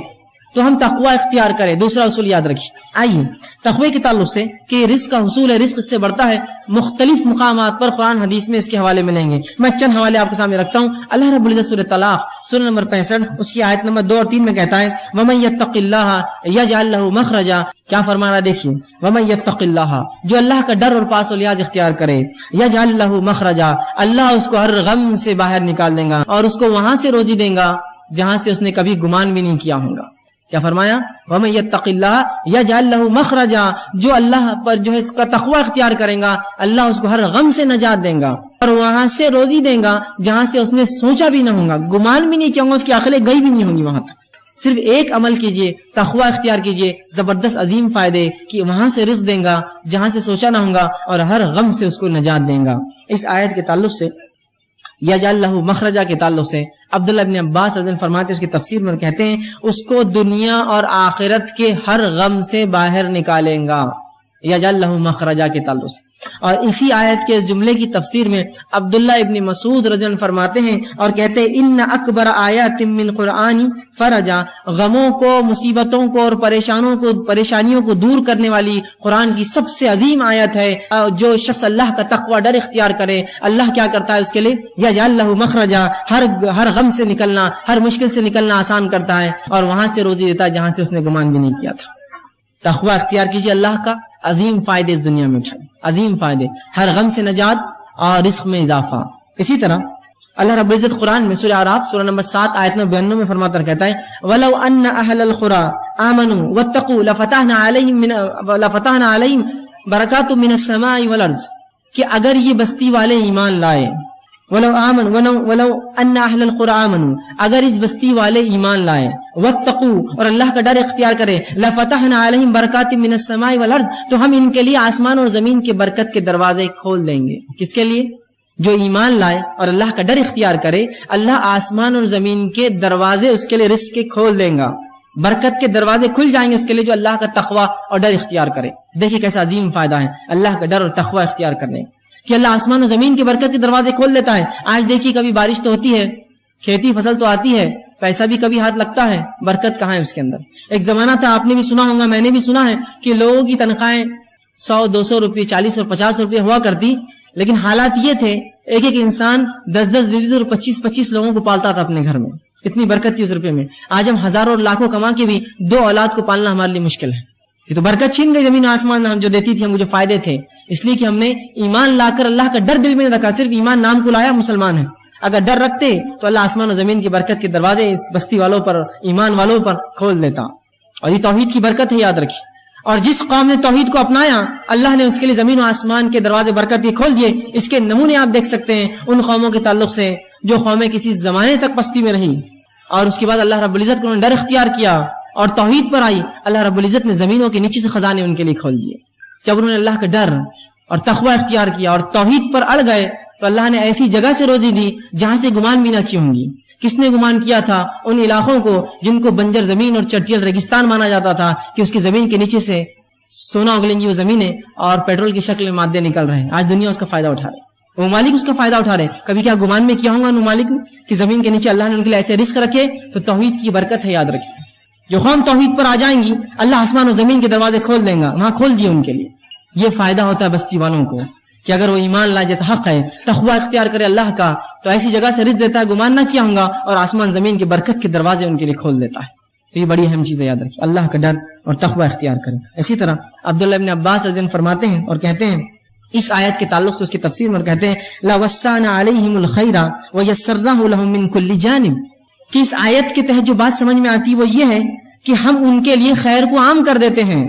B: تو ہم تقوی اختیار کریں. دوسرا اصول یاد رکھیے. آئیے تقوی کے تعلق سے کہ رزق کا حصول ہے, رزق اس سے بڑھتا ہے, مختلف مقامات پر قرآن حدیث میں اس کے حوالے ملیں گے. میں چند حوالے آپ کے سامنے رکھتا ہوں. اللہ رب العزت سورۃ طلاق سورہ نمبر 65 اس کی آیت نمبر 2 اور 3 میں کہتا ہے وَمَن يَتَّقِ اللَّهَ يَجْعَل لَهُ مَخْرَجًا. کیا فرما رہا دیکھیے, وَمَن يَتَّقِ اللَّهَ, جو اللہ کا ڈر اور پاس و لحاظ اختیار کرے, يَجْعَل لَهُ مَخْرَجًا, اللہ اس کو ہر غم سے باہر نکال دے گا اور اس کو وہاں سے روزی دے گا جہاں سے اس نے کبھی گمان بھی نہیں کیا ہوگا. کیا فرمایا؟ وَمَن يَتَّقِ اللَّهَ يَجْعَل لَهُ مَخْرَجًا, جو اللہ پر جو ہے اس کا تقوی اختیار کرے گا اللہ اس کو ہر غم سے نجات دے گا اور وہاں سے روزی دے گا جہاں سے اس نے سوچا بھی نہ ہوگا, گمان بھی نہیں کیا ہوگا, اس کی عقلیں گئی بھی نہیں ہوں گی وہاں تک. صرف ایک عمل کیجئے, تقوی اختیار کیجئے, زبردست عظیم فائدے کہ وہاں سے رزق دے گا جہاں سے سوچا نہ ہوگا اور ہر غم سے اس کو نجات دے گا. اس آیت کے تعلق سے یجعل لہ مخرجا کے تعلق سے عبداللہ ابن عباس رضی اللہ عنہ فرماتے ہیں, اس کی تفسیر میں کہتے ہیں اس کو دنیا اور آخرت کے ہر غم سے باہر نکالیں گا, یجعل لہ مخرجا کے تعلق سے. اور اسی آیت کے جملے کی تفسیر میں عبداللہ ابن مسعود رضی اللہ عنہ فرماتے ہیں اور کہتے ہیں ان اکبر آیات من قرآن فرجا, غموں کو, مصیبتوں کو اور پریشانیوں کو دور کرنے والی قرآن کی سب سے عظیم آیت ہے. جو شخص اللہ کا تقوی ڈر اختیار کرے اللہ کیا کرتا ہے اس کے لیے یجعل لہ مخرجا, ہر غم سے نکلنا, ہر مشکل سے نکلنا آسان کرتا ہے اور وہاں سے روزی دیتا ہے جہاں سے اس نے گمان بھی نہیں کیا تھا. تقوی اختیار کیجیے, اللہ کا عظیم فائدے اس دنیا میں اٹھائیں, عظیم فائدے, ہر غم سے نجات اور رزق میں اضافہ. اسی طرح اللہ رب العزت قرآن میں سورہ اعراف سورہ نمبر 7 آیت نمبر 92 میں فرماتا کہتا ہے وَلَوْ أَنَّ أَهْلَ الْقُرَىٰ آمَنُوا وَاتَّقُوا لَفَتَحْنَا عَلَيْهِمْ بَرَكَاتٌ مِّنَ السَّمَاءِ وَالْأَرْضِ, کہ اگر یہ بستی والے ایمان لائے, ولو ان اہل القرى آمنوا, اگر اس بستی والے ایمان لائے, واتقوا اور اللہ کا ڈر اختیار کرے, لفتحنا علیہم برکات من السماء والارض, تو ہم ان کے لیے آسمان اور زمین کے برکت کے دروازے کھول دیں گے. کس کے لیے؟ جو ایمان لائے اور اللہ کا ڈر اختیار کرے, اللہ آسمان اور زمین کے دروازے اس کے لیے رزق کے کھول دیں گا, برکت کے دروازے کھل جائیں گے اس کے لیے جو اللہ کا تقوی اور ڈر اختیار کرے. دیکھیے کیسا عظیم فائدہ ہے اللہ کا ڈر اور تقوی اختیار کرنے کہ اللہ آسمان و زمین کی برکت کے دروازے کھول دیتا ہے. آج دیکھیے کبھی بارش تو ہوتی ہے, کھیتی فصل تو آتی ہے, پیسہ بھی کبھی ہاتھ لگتا ہے, برکت کہاں ہے اس کے اندر؟ ایک زمانہ تھا, آپ نے بھی سنا ہوگا, میں نے بھی سنا ہے کہ لوگوں کی تنخواہیں 100-200 روپے, 40 اور 50 روپے ہوا کرتی, لیکن حالات یہ تھے ایک انسان 10-10, 20 اور 25 لوگوں کو پالتا تھا اپنے گھر میں, اتنی برکت تھی اس روپے میں. آج ہم ہزاروں اور لاکھوں کما کے بھی 2 اولاد کو پالنا ہمارے لیے مشکل ہے. یہ تو برکت چھین گئی زمین آسمان ہم جو دیتی تھی, ہم کو جو فائدے تھے, اس لیے کہ ہم نے ایمان لا کر اللہ کا ڈر دل میں رکھا. صرف ایمان نام کو لایا, مسلمان ہے. اگر ڈر رکھتے تو اللہ آسمان و زمین کی برکت کے دروازے اس بستی والوں پر, ایمان والوں پر کھول دیتا. اور یہ توحید کی برکت ہے, یاد رکھیے. اور جس قوم نے توحید کو اپنایا اللہ نے اس کے لیے زمین و آسمان کے دروازے برکت کے کھول دیے. اس کے نمونے آپ دیکھ سکتے ہیں ان قوموں کے تعلق سے جو قومیں کسی زمانے تک پستی میں رہی اور اس کے بعد اللہ رب العزت کو ڈر اختیار کیا اور توحید پر آئی. اللہ رب العزت نے زمینوں کے نیچے سے خزانے ان کے لیے کھول دیے. جب انہوں نے اللہ کا ڈر اور تقوی اختیار کیا اور توحید پر اڑ گئے تو اللہ نے ایسی جگہ سے روزی دی جہاں سے گمان بھی نہ کی ہوں گی. کس نے گمان کیا تھا؟ ان علاقوں کو جن کو بنجر زمین اور چٹیل ریگستان مانا جاتا تھا کہ اس کی زمین کے نیچے سے سونا اگلیں گی وہ زمینیں اور پیٹرول کی شکل میں مادے نکل رہے ہیں. آج دنیا اس کا فائدہ اٹھا رہے ہیں، ممالک اس کا فائدہ اٹھا رہے ہیں. کبھی کیا گمان میں کیا ہوں گا ممالک کہ زمین کے نیچے اللہ نے ان کے لیے ایسے رزق رکھے؟ تو توحید کی برکت ہے، یاد رکھیں. جو قوم توحید پر آ جائیں گی اللہ آسمان و زمین کے دروازے کھول دیں گا، وہاں کھول دیے ان کے لیے. یہ فائدہ ہوتا ہے بستی والوں کو کہ اگر وہ ایمان لائے جیسا حق ہے، تقوی اختیار کرے اللہ کا، تو ایسی جگہ سے رزق دیتا ہے گمان نہ کیا ہوں گا اور آسمان زمین کی برکت کے دروازے ان کے لیے کھول دیتا ہے. تو یہ بڑی اہم چیز ہے، یاد رکھیں اللہ کا ڈر اور تقوی اختیار کریں. اسی طرح عبداللہ ابن عباس رضی اللہ عنہ فرماتے ہیں اور کہتے ہیں اس آیت کے تعلق سے اس کی تفسیر میں کہتے ہیں لا وسعنا علیہم الخیر ویسرناہ لهم من کل جانب، کہ اس آیت کے تحت جو بات سمجھ میں آتی وہ یہ ہے کہ ہم ان کے لیے خیر کو عام کر دیتے ہیں.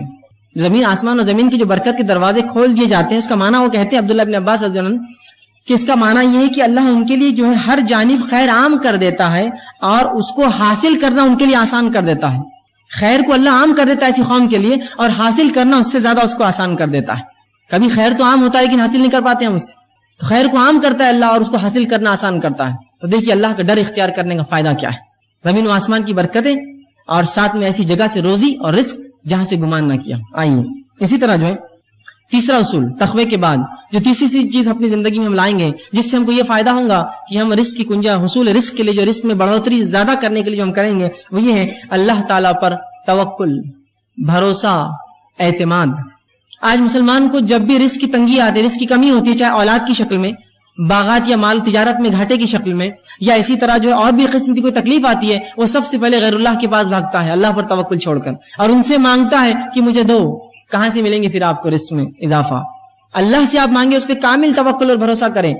B: زمین آسمان اور زمین کی جو برکت کے دروازے کھول دیے جاتے ہیں اس کا معنی وہ کہتے ہیں عبداللہ ابن عباس رضی اللہ عنہ کہ اس کا معنی یہ ہے کہ اللہ ان کے لیے جو ہے ہر جانب خیر عام کر دیتا ہے اور اس کو حاصل کرنا ان کے لیے آسان کر دیتا ہے. خیر کو اللہ عام کر دیتا ہے ایسی قوم کے لیے اور حاصل کرنا اس سے زیادہ اس کو آسان کر دیتا ہے. کبھی خیر تو عام ہوتا ہے لیکن حاصل نہیں کر پاتے ہم اس سے، تو خیر کو عام کرتا ہے اللہ اور اس کو حاصل کرنا آسان کرتا ہے. تو دیکھیے اللہ کا ڈر اختیار کرنے کا فائدہ کیا ہے، زمین و آسمان کی برکتیں اور ساتھ میں ایسی جگہ سے روزی اور رزق جہاں سے گمان نہ کیا. آئیے اسی طرح جو ہے تیسرا اصول تقوی کے بعد جو تیسری چیز اپنی زندگی میں ہم لائیں گے جس سے ہم کو یہ فائدہ ہوگا کہ ہم رزق کی کنجا حصول رزق کے لیے جو رزق میں بڑھوتری زیادہ کرنے کے لیے جو ہم کریں گے وہ یہ ہے اللہ تعالیٰ پر توکل، بھروسہ، اعتماد. آج مسلمان کو جب بھی رزق کی تنگی آتی ہے، رزق کی کمی ہوتی ہے، چاہے اولاد کی شکل میں، باغات یا مال تجارت میں گھاٹے کی شکل میں، یا اسی طرح جو اور بھی قسم کی کوئی تکلیف آتی ہے، وہ سب سے پہلے غیر اللہ کے پاس بھاگتا ہے اللہ پر توکل چھوڑ کر اور ان سے مانگتا ہے کہ مجھے دو. کہاں سے ملیں گے پھر آپ کو رزق میں اضافہ؟ اللہ سے آپ مانگے، اس پہ کامل توکل اور بھروسہ کریں.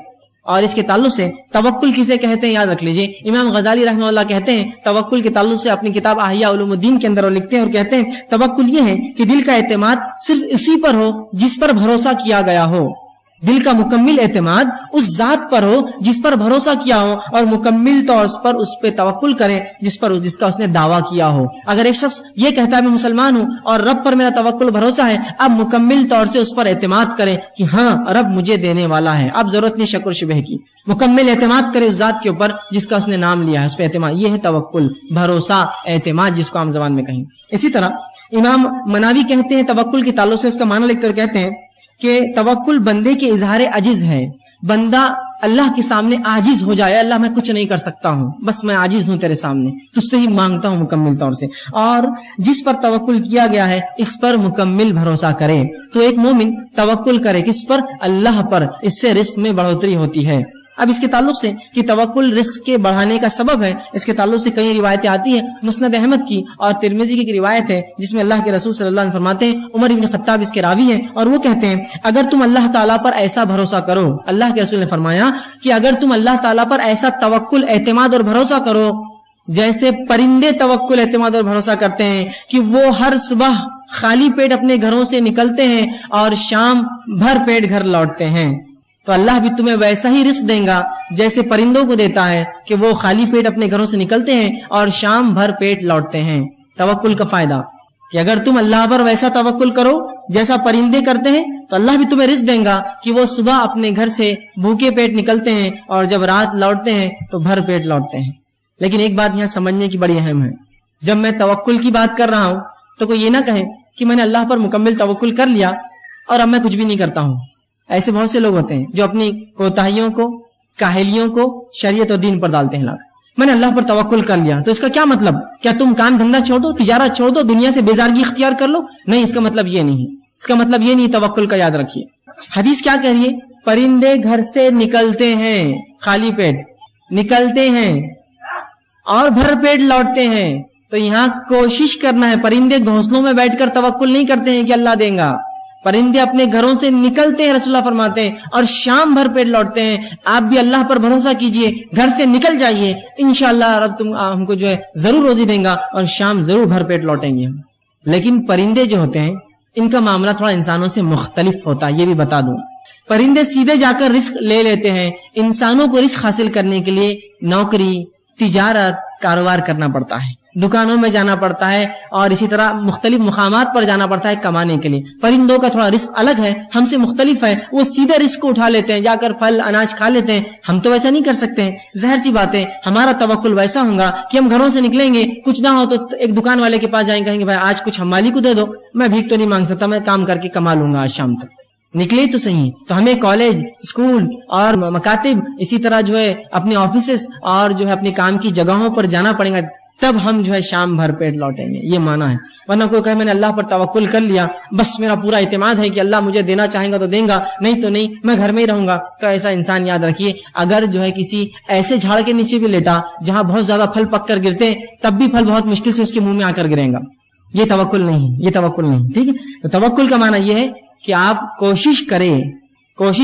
B: اور اس کے تعلق سے توکل کسے کہتے ہیں یاد رکھ لیجئے. امام غزالی رحمہ اللہ کہتے ہیں توکل کے تعلق سے اپنی کتاب احیاء علوم الدین کے اندر وہ لکھتے ہیں اور کہتے ہیں توکل یہ ہے کہ دل کا اعتماد صرف اسی پر ہو جس پر بھروسہ کیا گیا ہو. دل کا مکمل اعتماد اس ذات پر ہو جس پر بھروسہ کیا ہو اور مکمل طور پر اس پہ توکل کرے جس کا اس نے دعویٰ کیا ہو. اگر ایک شخص یہ کہتا ہے میں مسلمان ہوں اور رب پر میرا توکل بھروسہ ہے، اب مکمل طور سے اس پر اعتماد کرے کہ ہاں رب مجھے دینے والا ہے، اب ضرورت نہیں شک و شبہ کی. مکمل اعتماد کرے اس ذات کے اوپر جس کا اس نے نام لیا ہے، اس پہ اعتماد. یہ ہے توکل، بھروسہ، اعتماد جس کو عام زبان میں کہیں. اسی طرح امام مناوی کہتے ہیں توکل کے تعلق سے اس کا معنی لکھ کر کہتے ہیں کہ توکل بندے کے اظہار عجز ہے. بندہ اللہ کے سامنے عاجز ہو جائے، اللہ میں کچھ نہیں کر سکتا ہوں، بس میں عاجز ہوں تیرے سامنے، تجھ سے ہی مانگتا ہوں مکمل طور سے. اور جس پر توکل کیا گیا ہے اس پر مکمل بھروسہ کرے. تو ایک مومن توکل کرے کس پر؟ اللہ پر. اس سے رزق میں بڑھوتری ہوتی ہے. اب اس کے تعلق سے کہ توکل رزق کے بڑھانے کا سبب ہے، اس کے تعلق سے کئی روایتیں آتی ہیں. مسند احمد کی اور ترمذی کی روایت ہے جس میں اللہ کے رسول صلی اللہ علیہ وسلم فرماتے ہیں، عمر بن خطاب اس کے راوی ہیں اور وہ کہتے ہیں اگر تم اللہ تعالیٰ پر ایسا بھروسہ کرو، اللہ کے رسول نے فرمایا کہ اگر تم اللہ تعالیٰ پر ایسا توکل، اعتماد اور بھروسہ کرو جیسے پرندے توکل، اعتماد اور بھروسہ کرتے ہیں کہ وہ ہر صبح خالی پیٹ اپنے گھروں سے نکلتے ہیں اور شام بھر پیٹ گھر لوٹتے ہیں، تو اللہ بھی تمہیں ویسا ہی رزق دیں گا جیسے پرندوں کو دیتا ہے کہ وہ خالی پیٹ اپنے گھروں سے نکلتے ہیں اور شام بھر پیٹ لوٹتے ہیں. توکل کا فائدہ کہ اگر تم اللہ پر ویسا توکل کرو جیسا پرندے کرتے ہیں تو اللہ بھی تمہیں رزق دیں گا کہ وہ صبح اپنے گھر سے بھوکے پیٹ نکلتے ہیں اور جب رات لوٹتے ہیں تو بھر پیٹ لوٹتے ہیں. لیکن ایک بات یہاں سمجھنے کی بڑی اہم ہے، جب میں توکل کی بات کر رہا ہوں تو کوئی یہ نہ کہے کہ میں نے اللہ پر مکمل توکل کر لیا اور اب میں کچھ بھی نہیں کرتا ہوں. ایسے بہت سے لوگ ہوتے ہیں جو اپنی کوتاہیوں کو، کاہلیوں کو شریعت اور دین پر ڈالتے ہیں. میں نے اللہ پر توکل کر لیا تو اس کا کیا مطلب؟ کیا تم کام دھندا چھوڑ دو، تجارت چھوڑ دو، دنیا سے بیزارگی اختیار کر لو؟ نہیں، اس کا مطلب یہ نہیں ہے. اس کا مطلب یہ نہیں. توکل کا یاد رکھیے. حدیث کیا کہہ رہی ہے؟ پرندے گھر سے نکلتے ہیں، خالی پیٹ نکلتے ہیں اور بھر پیٹ لوٹتے ہیں. تو یہاں کوشش کرنا ہے. پرندے گھونسلوں میں بیٹھ کر توکل نہیں کرتے ہیں کہ اللہ دیں گا. پرندے اپنے گھروں سے نکلتے ہیں، رسول اللہ فرماتے ہیں، اور شام بھر پیٹ لوٹتے ہیں. آپ بھی اللہ پر بھروسہ کیجئے، گھر سے نکل جائیے، انشاءاللہ رب تم ہم کو جو ہے ضرور روزی دیں گا اور شام ضرور بھر پیٹ لوٹیں گے. لیکن پرندے جو ہوتے ہیں ان کا معاملہ تھوڑا انسانوں سے مختلف ہوتا ہے، یہ بھی بتا دوں. پرندے سیدھے جا کر رزق لے لیتے ہیں، انسانوں کو رزق حاصل کرنے کے لیے نوکری، تجارت، کاروبار کرنا پڑتا ہے، دکانوں میں جانا پڑتا ہے، اور اسی طرح مختلف مقامات پر جانا پڑتا ہے کمانے کے لیے. پرندوں کا تھوڑا رزق الگ ہے، ہم سے مختلف ہے. وہ سیدھے رزق کو اٹھا لیتے ہیں، جا کر پھل اناج کھا لیتے ہیں. ہم تو ویسا نہیں کر سکتے ہیں. ظاہر سی بات ہے ہمارا توکل ویسا ہوگا کہ ہم گھروں سے نکلیں گے، کچھ نہ ہو تو ایک دکان والے کے پاس جائیں، کہیں گے بھائی آج کچھ ہم مالی کو دے دو، میں بھیک تو نہیں مانگ سکتا، میں کام کر کے کما لوں گا آج شام تک. نکلے تو صحیح. تو ہمیں کالج، اسکول اور مکاتب، اسی طرح جو ہے اپنے آفیسز اور جو ہے اپنی کام کی جگہوں پر جانا پڑے گا، تب ہم جو ہے شام بھر پیٹ لوٹیں گے. یہ معنی ہے. ورنہ کوئی کہے میں نے اللہ پر توکل کر لیا، بس میرا پورا اعتماد ہے کہ اللہ مجھے دینا چاہیں گا تو دیں گا، نہیں تو نہیں، میں گھر میں ہی رہوں گا. تو ایسا انسان یاد رکھیے اگر جو ہے کسی ایسے جھاڑ کے نیچے بھی لیٹا جہاں بہت زیادہ پھل پک کر گرتے تب بھی پھل بہت مشکل سے اس کے منہ میں آ کر گرے گا. یہ توکل نہیں، یہ توکل نہیں. ٹھیک ہے. تو توکل کا معنی یہ ہے کہ آپ کوشش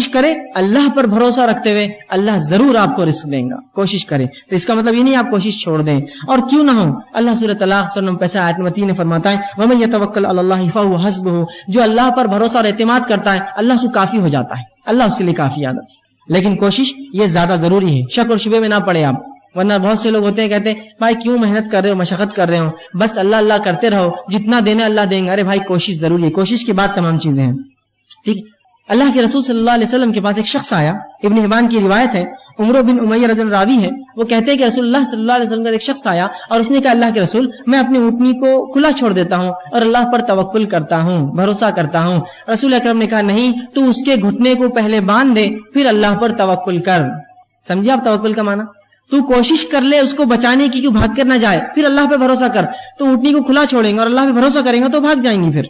B: کریں اللہ پر بھروسہ رکھتے ہوئے اللہ ضرور آپ کو رزق دیں گا. کوشش کریں. تو اس کا مطلب یہ نہیں آپ کوشش چھوڑ دیں. اور کیوں نہ ہو، اللہ سورۃ طلاق سورہ نمبر 5 آیت نمبر 3 نے فرماتا ہے وَمَن يَتَوَكَّلْ عَلَى اللَّهِ فَهُوَ حَسْبُهُ، جو اللہ پر بھروسہ اور اعتماد کرتا ہے اللہ سے کافی ہو جاتا ہے، اللہ اس کے لیے کافی یاد ہے. لیکن کوشش یہ زیادہ ضروری ہے. شک اور شبے میں نہ پڑے آپ. ورنہ بہت سے لوگ ہوتے ہیں کہتے ہیں بھائی کیوں محنت کر رہے ہو، مشقت کر رہے ہو، بس اللہ اللہ کرتے رہو، جتنا دینا اللہ دیں گے. ارے بھائی کوشش ضروری ہے، کوشش کے بعد تمام چیزیں ہیں. ٹھیک. اللہ کے رسول صلی اللہ علیہ وسلم کے پاس ایک شخص آیا، ابن حبان کی روایت ہے، عمرو بن امیہ رضی اللہ عنہ راوی ہے. وہ کہتے ہیں کہ رسول اللہ صلی اللہ علیہ وسلم کا ایک شخص آیا اور اس نے کہا اللہ کے رسول میں اپنی اونٹنی کو کھلا چھوڑ دیتا ہوں اور اللہ پر توکل کرتا ہوں، بھروسہ کرتا ہوں. رسول اکرم نے کہا نہیں، تو اس کے گھٹنے کو پہلے باندھ دے پھر اللہ پر توکل کر. سمجھے آپ توکل کا معنی؟ تو کوشش کر لے اس کو بچانے کی، کیوں بھاگ کر نہ جائے، پھر اللہ پہ بھروسہ کر. تو اونٹنی کو کھلا چھوڑیں گے اور اللہ پہ بھروسہ کریں گے تو بھاگ جائیں گی. پھر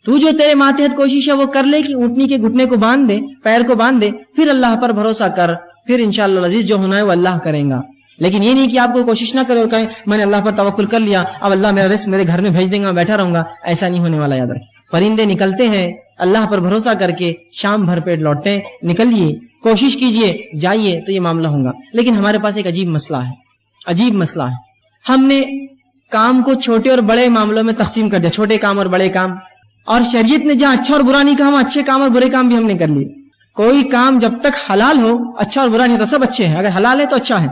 B: تو جو تیرے ماتحت کوشش ہے وہ کر لے کہ اونٹنی کے گھٹنے کو باندھ دے، پیر کو باندھ دے، پھر اللہ پر بھروسہ کر، پھر انشاءاللہ العزیز جو ہونا ہے وہ اللہ کرے گا. لیکن یہ نہیں کہ آپ کو کوشش نہ کرے اور کہیں میں نے اللہ پر توکل کر لیا، اب اللہ میرا رزق میرے گھر میں بھیج دیں گا، میں بیٹھا رہوں گا. ایسا نہیں ہونے والا. یاد رکھیں پرندے نکلتے ہیں اللہ پر بھروسہ کر کے، شام بھر پیٹ لوٹتے ہیں. نکلیے، کوشش کیجئے، جائیے تو یہ معاملہ ہوگا. لیکن ہمارے پاس ایک عجیب مسئلہ ہے. ہم نے کام کو چھوٹے اور بڑے معاملوں میں تقسیم کر دیا، چھوٹے کام اور بڑے کام. اور شریعت نے جہاں اچھا اور برا نہیں کہا، ہم اچھے کام اور برے کام بھی ہم نے کر لیے. کوئی کام جب تک حلال ہو اچھا اور برا نہیں ہوتا، سب اچھے ہیں. اگر حلال ہے تو اچھا ہے.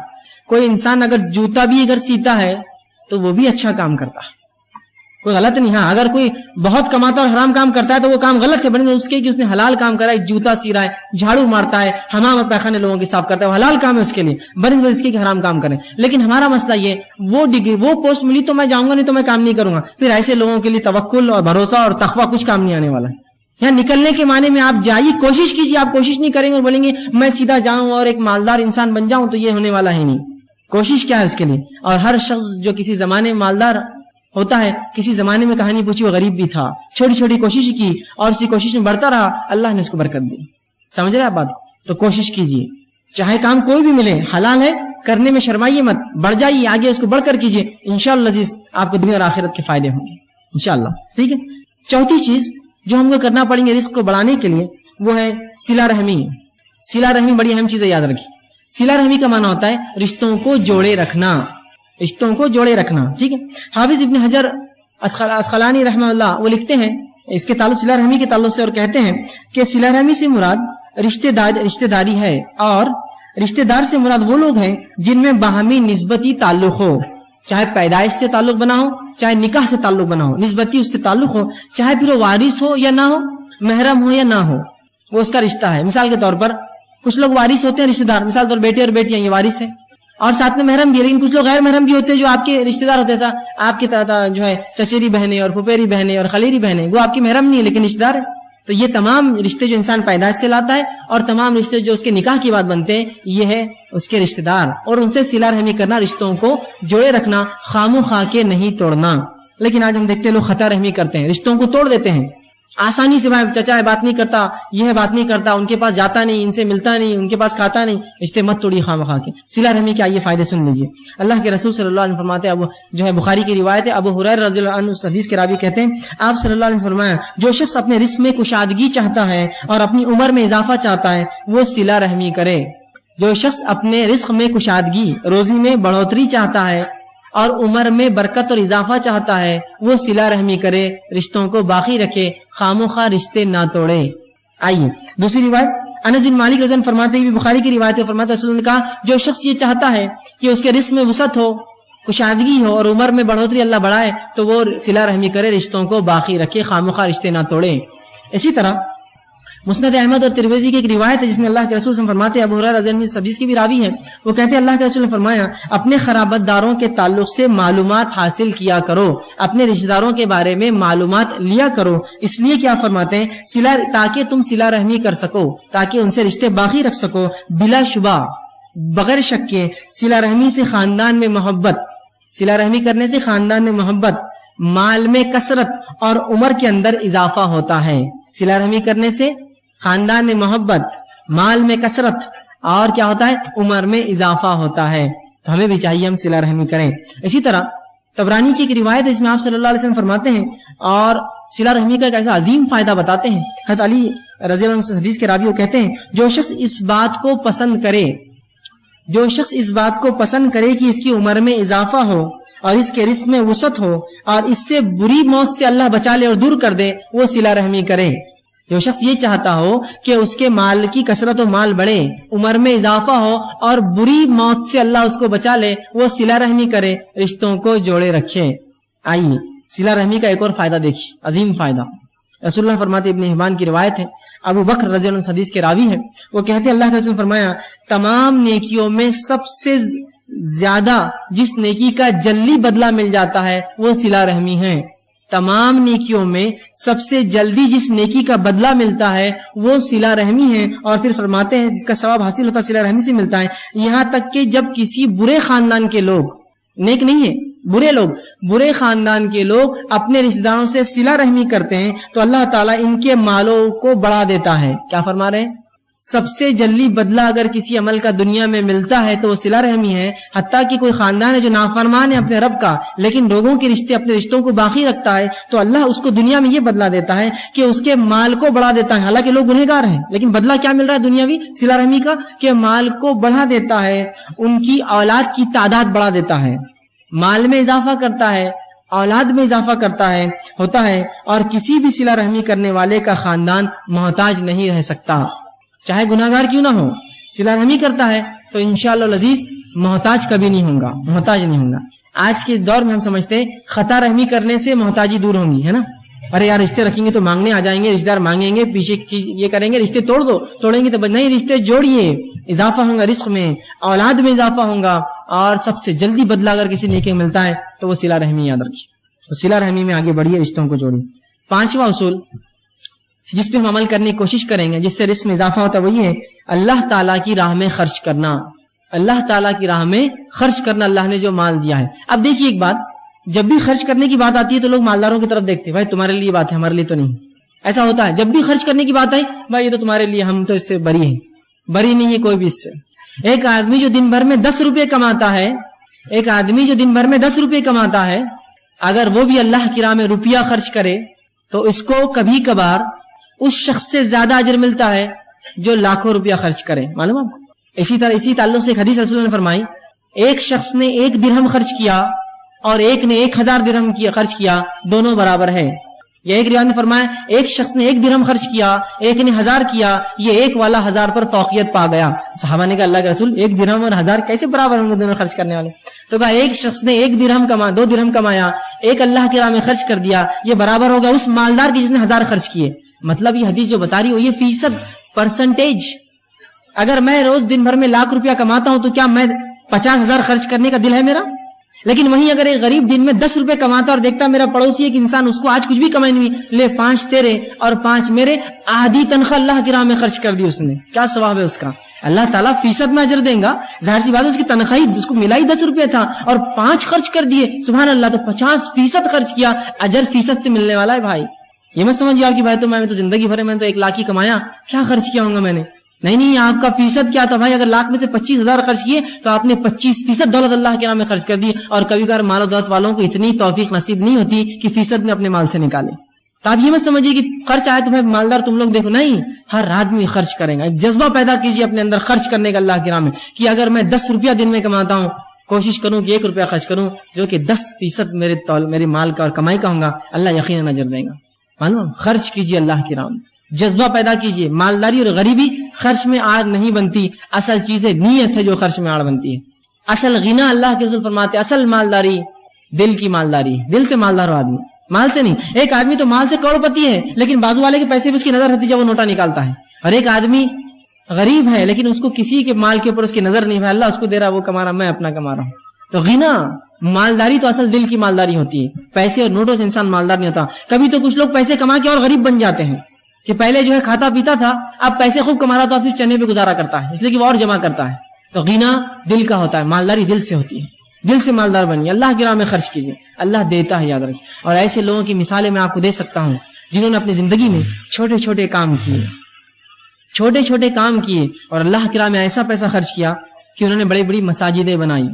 B: کوئی انسان اگر جوتا بھی اگر سیتا ہے تو وہ بھی اچھا کام کرتا ہے، کوئی غلط نہیں. ہاں اگر کوئی بہت کماتا اور حرام کام کرتا ہے تو وہ کام غلط ہے، بنے اس کے کہ اس نے حلال کام کرا ہے، جوتا سی رہا ہے، جھاڑو مارتا ہے، حمام اور پیخانے لوگوں کی صاف کرتا ہے، وہ حلال کام ہے اس کے لیے، بنے اس کے کہ حرام کام کریں. لیکن ہمارا مسئلہ یہ وہ ڈگری وہ پوسٹ ملی تو میں جاؤں گا، نہیں تو میں کام نہیں کروں گا. پھر ایسے لوگوں کے لیے توکل اور بھروسہ اور تقویٰ کچھ کام نہیں آنے والا ہے. یہاں نکلنے کے معنی میں آپ جائیے، کوشش کیجیے. آپ کوشش نہیں کریں گے اور بولیں گے میں سیدھا جاؤں اور ایک مالدار انسان بن جاؤں، تو یہ ہونے والا ہے نہیں. کوشش کیا ہے اس کے لیے. اور ہر شخص جو کسی زمانے میں مالدار ہوتا ہے، کسی زمانے میں کہانی پوچھی وہ غریب بھی تھا، چھوٹی چھوٹی کوشش کی اور اسی کوشش میں بڑھتا رہا، اللہ نے اس کو برکت دی. سمجھ رہے آپ بات؟ تو کوشش کیجیے، چاہے کام کوئی بھی ملے، حلال ہے کرنے میں شرمائیے مت، بڑھ جائیے، آگے اس کو بڑھ کر کیجیے. انشاءاللہ عزیز آپ کو دنیا اور آخرت کے فائدے ہوں گے انشاءاللہ. ٹھیک ہے. چوتھی چیز جو ہم کو کرنا پڑیں گے رزق کو بڑھانے کے لیے وہ ہے صلہ رحمی. صلہ رحمی بڑی اہم چیز ہے، یاد رکھیے. صلہ رحمی کا معنی ہوتا ہے رشتوں کو جوڑے رکھنا، رشتوں کو جوڑے رکھنا. ٹھیک ہے. حافظ ابن حجر اسقلانی رحمہ اللہ وہ لکھتے ہیں اس کے تعلق صلہ رحمی کے تعلق سے، اور کہتے ہیں کہ صلہ رحمی سے مراد رشتہ داری ہے، اور رشتہ دار سے مراد وہ لوگ ہیں جن میں باہمی نسبتی تعلق ہو، چاہے پیدائش سے تعلق بنا ہو، چاہے نکاح سے تعلق بنا ہو، نسبتی اس سے تعلق ہو، چاہے پھر وہ وارث ہو یا نہ ہو، محرم ہو یا نہ ہو، وہ اس کا رشتہ ہے. مثال کے طور پر کچھ لوگ وارث ہوتے ہیں رشتہ دار، مثال طور بیٹے اور بیٹیاں یہ وارث ہیں، اور ساتھ میں محرم بھی ہے. لیکن کچھ لوگ غیر محرم بھی ہوتے ہیں جو آپ کے رشتہ دار ہوتے ہیں، آپ کی جو ہے چچیری بہنیں اور پھپھیری بہنیں اور خلیری بہنیں، وہ آپ کی محرم نہیں ہے لیکن رشتہ دار ہے. تو یہ تمام رشتے جو انسان پیدائش سے لاتا ہے اور تمام رشتے جو اس کے نکاح کی بات بنتے ہیں یہ ہے اس کے رشتہ دار، اور ان سے صلہ رحمی کرنا، رشتوں کو جوڑے رکھنا، خام و خواہ کے نہیں توڑنا. لیکن آج ہم دیکھتے ہیں لوگ خطا رحمی کرتے ہیں، رشتوں کو توڑ دیتے ہیں آسانی سے. بھائی چچا ہے بات نہیں کرتا، یہ ہے بات نہیں کرتا، ان کے پاس جاتا نہیں، ان سے ملتا نہیں، ان کے پاس کھاتا نہیں، رشتے مت توڑیے خام خواہ کے. صلہ رحمی کے آئیے فائدے سن لیجیے. اللہ کے رسول صلی اللہ علیہ وسلم فرماتے ہیں، جو ہے بخاری کی روایت ہے، ابو ہریرہ رضی اللہ عنہ اس حدیث کے راوی کہتے ہیں آپ صلی اللہ علیہ وسلم فرمایا جو شخص اپنے رزق میں کشادگی چاہتا ہے اور اپنی عمر میں اضافہ چاہتا ہے وہ صلہ رحمی کرے. جو شخص اپنے رزق میں کشادگی، روزی میں بڑھوتری چاہتا ہے اور عمر میں برکت اور اضافہ چاہتا ہے وہ صلہ رحمی کرے، رشتوں کو باقی رکھے، خاموخواہ رشتے نہ توڑے۔ آئیے دوسری روایت، انس بن مالک رضی اللہ عنہ فرماتے ہیں، بخاری کی روایت ہے، فرماتے ہیں رسول اللہ نے کہا جو شخص یہ چاہتا ہے کہ اس کے رزق میں وسعت ہو، کشادگی ہو اور عمر میں بڑھوتری اللہ بڑھائے تو وہ صلہ رحمی کرے، رشتوں کو باقی رکھے، خاموخواہ رشتے نہ توڑے۔ اسی طرح مسند احمد اور ترمذی کی ایک روایت ہے جس میں اللہ کے رسول صلی اللہ علیہ وسلم فرماتے ہیں، ابو ہریرہ رضی اللہ عنہ اس حدیث کے بھی راوی ہیں، وہ کہتے ہیں اللہ کے رسول نے فرمایا اپنے خرابت داروں کے تعلق سے معلومات حاصل کیا کرو، اپنے رشتہ داروں کے بارے میں معلومات لیا کرو، اس لیے کیا فرماتے ہیں تاکہ تم صلہ رحمی کر سکو، تاکہ ان سے رشتے باقی رکھ سکو، بلا شبہ بغیر شک کے صلہ رحمی سے خاندان میں محبت، صلہ رحمی کرنے سے خاندان میں محبت، مال میں کثرت اور عمر کے اندر اضافہ ہوتا ہے۔ صلہ رحمی کرنے سے خاندان میں محبت، مال میں کثرت اور کیا ہوتا ہے؟ عمر میں اضافہ ہوتا ہے۔ تو ہمیں بھی چاہیے ہم صلہ رحمی کریں۔ اسی طرح طبرانی کی ایک روایت ہے جس میں آپ صلی اللہ علیہ وسلم فرماتے ہیں اور صلہ رحمی کا ایک ایسا عظیم فائدہ بتاتے ہیں، حضرت علی رضی اللہ عنہ حدیث کے راوی وہ کہتے ہیں جو شخص اس بات کو پسند کرے کہ اس کی عمر میں اضافہ ہو اور اس کے رزق میں وسعت ہو اور اس سے بری موت سے اللہ بچا لے اور دور کر دے، وہ صلہ رحمی کرے۔ جو شخص یہ چاہتا ہو کہ اس کے مال کی کثرت و مال بڑھے، عمر میں اضافہ ہو اور بری موت سے اللہ اس کو بچا لے، وہ صلہ رحمی کرے، رشتوں کو جوڑے رکھے۔ آئیے صلہ رحمی کا ایک اور فائدہ دیکھیے، عظیم فائدہ۔ رسول اللہ فرماتے، ابن حبان کی روایت ہے، ابو بکر رضی اللہ عنہ حدیث کے راوی ہیں، وہ کہتے ہیں اللہ کے رسول نے فرمایا تمام نیکیوں میں سب سے زیادہ جس نیکی کا جلدی بدلہ مل جاتا ہے وہ صلہ رحمی ہے۔ تمام نیکیوں میں سب سے جلدی جس نیکی کا بدلہ ملتا ہے وہ صلہ رحمی ہے، اور پھر فرماتے ہیں جس کا ثواب حاصل ہوتا ہے صلہ رحمی سے ملتا ہے، یہاں تک کہ جب کسی برے خاندان کے لوگ، نیک نہیں ہے برے لوگ، برے خاندان کے لوگ اپنے رشتہ داروں سے صلہ رحمی کرتے ہیں تو اللہ تعالیٰ ان کے مالوں کو بڑھا دیتا ہے۔ کیا فرما رہے ہیں؟ سب سے جلدی بدلہ اگر کسی عمل کا دنیا میں ملتا ہے تو وہ صلہ رحمی ہے۔ حتیٰ کہ کوئی خاندان ہے جو نافرمان ہے اپنے رب کا لیکن لوگوں کے رشتے، اپنے رشتوں کو باقی رکھتا ہے، تو اللہ اس کو دنیا میں یہ بدلہ دیتا ہے کہ اس کے مال کو بڑھا دیتا ہے۔ حالانکہ لوگ گنہگار ہیں لیکن بدلہ کیا مل رہا ہے دنیاوی صلہ رحمی کا کہ مال کو بڑھا دیتا ہے، ان کی اولاد کی تعداد بڑھا دیتا ہے، مال میں اضافہ کرتا ہے، اولاد میں اضافہ ہوتا ہے، اور کسی بھی صلہ رحمی کرنے والے کا خاندان محتاج نہیں رہ سکتا، چاہے گناہگار کیوں نہ ہو۔ صلہ رحمی کرتا ہے تو انشاءاللہ العزیز محتاج کبھی نہیں ہوگا۔ آج کے دور میں ہم سمجھتے ہیں خطا رحمی کرنے سے محتاجی دور ہوگی، ہے نا، ارے یار رشتے رکھیں گے تو مانگنے آ جائیں گے، رشتے دار مانگیں گے، پیچھے یہ کریں گے، رشتے توڑیں گے تو نہیں، رشتے جوڑیے، اضافہ ہوگا رزق میں، اولاد میں اضافہ ہوگا، اور سب سے جلدی بدلہ اگر کسی نیکی ملتا ہے تو وہ صلہ رحمی یاد رکھیے۔ تو صلہ رحمی میں آگے بڑھیے، رشتوں کو جوڑیے۔ پانچواں اصول جس پہ ہم عمل کرنے کی کوشش کریں گے جس سے رزق میں اضافہ ہوتا ہے وہ یہ ہے اللہ تعالیٰ کی راہ میں خرچ کرنا۔ اللہ تعالیٰ کی راہ میں خرچ کرنا، اللہ نے جو مال دیا ہے۔ اب دیکھیے ایک بات، جب بھی خرچ کرنے کی بات آتی ہے تو لوگ مالداروں کی طرف دیکھتے ہیں، بھائی تمہارے لیے بات ہے ہمارے لیے تو نہیں، ایسا ہوتا ہے۔ جب بھی خرچ کرنے کی بات آئی، بھائی یہ تو تمہارے لیے، ہم تو اس سے بری نہیں ہے کوئی بھی اس سے۔ ایک آدمی جو دن بھر میں 10 روپے کماتا ہے، اگر وہ بھی اللہ کی راہ میں روپیہ خرچ کرے تو اس کو کبھی کبھار اس شخص سے زیادہ اجر ملتا ہے جو لاکھوں روپیہ خرچ کرے، معلوم آپ کو۔ اسی طرح اسی تعلق سے ایک حدیث رسول اللہ نے فرمائی، ایک شخص نے 1 درہم خرچ کیا اور ایک نے 1000 درہم خرچ کیا، دونوں برابر ہے۔ یا ایک روایت نے فرمایا ایک شخص نے 1 درہم خرچ کیا، ایک نے 1000 کیا، یہ ایک والا 1000 پر فوقیت پا گیا۔ صحابہ نے کہا اللہ کے رسول 1 درہم اور 1000 کیسے برابر ہوں گے دونوں خرچ کرنے والے؟ تو کہا ایک شخص نے 1 درہم 2 درہم کمایا، ایک اللہ کی راہ میں خرچ کر دیا، یہ برابر ہوگا اس مالدار کی جس نے 1000 خرچ کیے۔ مطلب یہ حدیث جو بتا رہی ہو یہ فیصد، پرسنٹیج۔ اگر میں روز دن بھر میں 1,00,000 روپیہ کماتا ہوں تو کیا میں 50,000 خرچ کرنے کا دل ہے میرا؟ لیکن وہیں اگر ایک غریب دن میں 10 روپے کماتا اور دیکھتا میرا پڑوسی ایک انسان اس کو آج کچھ بھی کمائی نہیں، لے 5 تیرے اور 5 میرے، آدھی تنخواہ اللہ کی راہ میں خرچ کر دی اس نے، کیا ثواب ہے اس کا؟ اللہ تعالیٰ فیصد میں اجر دیں گا، ظاہر سی بات ہے اس کی تنخواہ اس کو ملا ہی 10 روپے تھا اور 5 خرچ کر دیے، سبحان اللہ، تو 50% خرچ کیا، اجر فیصد سے ملنے والا ہے بھائی۔ یہ مت سمجھ کہ بھائی تو میں تو زندگی بھر میں تو 1 لاکھ ہی کمایا، کیا خرچ کیا ہوں گا میں نے؟ نہیں، آپ کا فیصد کیا تھا بھائی؟ اگر لاکھ میں سے 25,000 خرچ کیے تو آپ نے 25% دولت اللہ کے نام میں خرچ کر دی۔ اور کبھی کبھار مال و دولت والوں کو اتنی توفیق نصیب نہیں ہوتی کہ فیصد میں اپنے مال سے نکالے۔ تو آپ یہ مت سمجھیے کہ خرچ آئے تمہیں مالدار تم لوگ دیکھو، نہیں، ہر آدمی خرچ کرے گا۔ ایک جذبہ پیدا کیجیے اپنے اندر خرچ کرنے کا اللہ کے نام میں، کہ اگر میں 10 روپیہ دن میں کماتا ہوں کوشش کروں کہ 1 روپیہ خرچ کروں جو کہ 10% میرے مال کا اور کمائی کا ہوگا, اللہ یقیناً اجر دے گا. معلوم, خرچ کیجیے اللہ کی راہ میں, جذبہ پیدا کیجیے. مالداری اور غریبی خرچ میں آڑ نہیں بنتی, اصل چیز نیت ہے جو خرچ میں آڑ بنتی ہے. اصل غنا, اللہ کے رسول فرماتے اصل مالداری دل کی مالداری, دل سے مالدار ہو آدمی, مال سے نہیں. ایک آدمی تو مال سے کروڑپتی ہے لیکن بازو والے کے پیسے پہ اس کی نظر رہتی جب وہ نوٹا نکالتا ہے, اور ایک آدمی غریب ہے لیکن اس کو کسی کے مال کے اوپر اس کی نظر نہیں ہے, اللہ اس کو دے رہا, وہ کما رہا, میں اپنا کما رہا ہوں. تو غنا, مالداری تو اصل دل کی مالداری ہوتی ہے. پیسے اور نوٹوں سے انسان مالدار نہیں ہوتا. کبھی تو کچھ لوگ پیسے کما کے اور غریب بن جاتے ہیں کہ پہلے جو ہے کھاتا پیتا تھا, اب پیسے خوب کما رہا تو اب صرف چنے پہ گزارا کرتا ہے, اس لیے کہ وہ اور جمع کرتا ہے. تو غنا دل کا ہوتا ہے, مالداری دل سے ہوتی ہے. دل سے مالدار بنیے, اللہ کی راہ میں خرچ کیجیے, اللہ دیتا ہے, یاد رکھیے. اور ایسے لوگوں کی مثالیں میں آپ کو دے سکتا ہوں جنہوں نے اپنی زندگی میں چھوٹے چھوٹے کام کیے اور اللہ کی راہ میں ایسا پیسہ خرچ کیا کہ انہوں نے بڑی بڑی مساجدیں بنائی.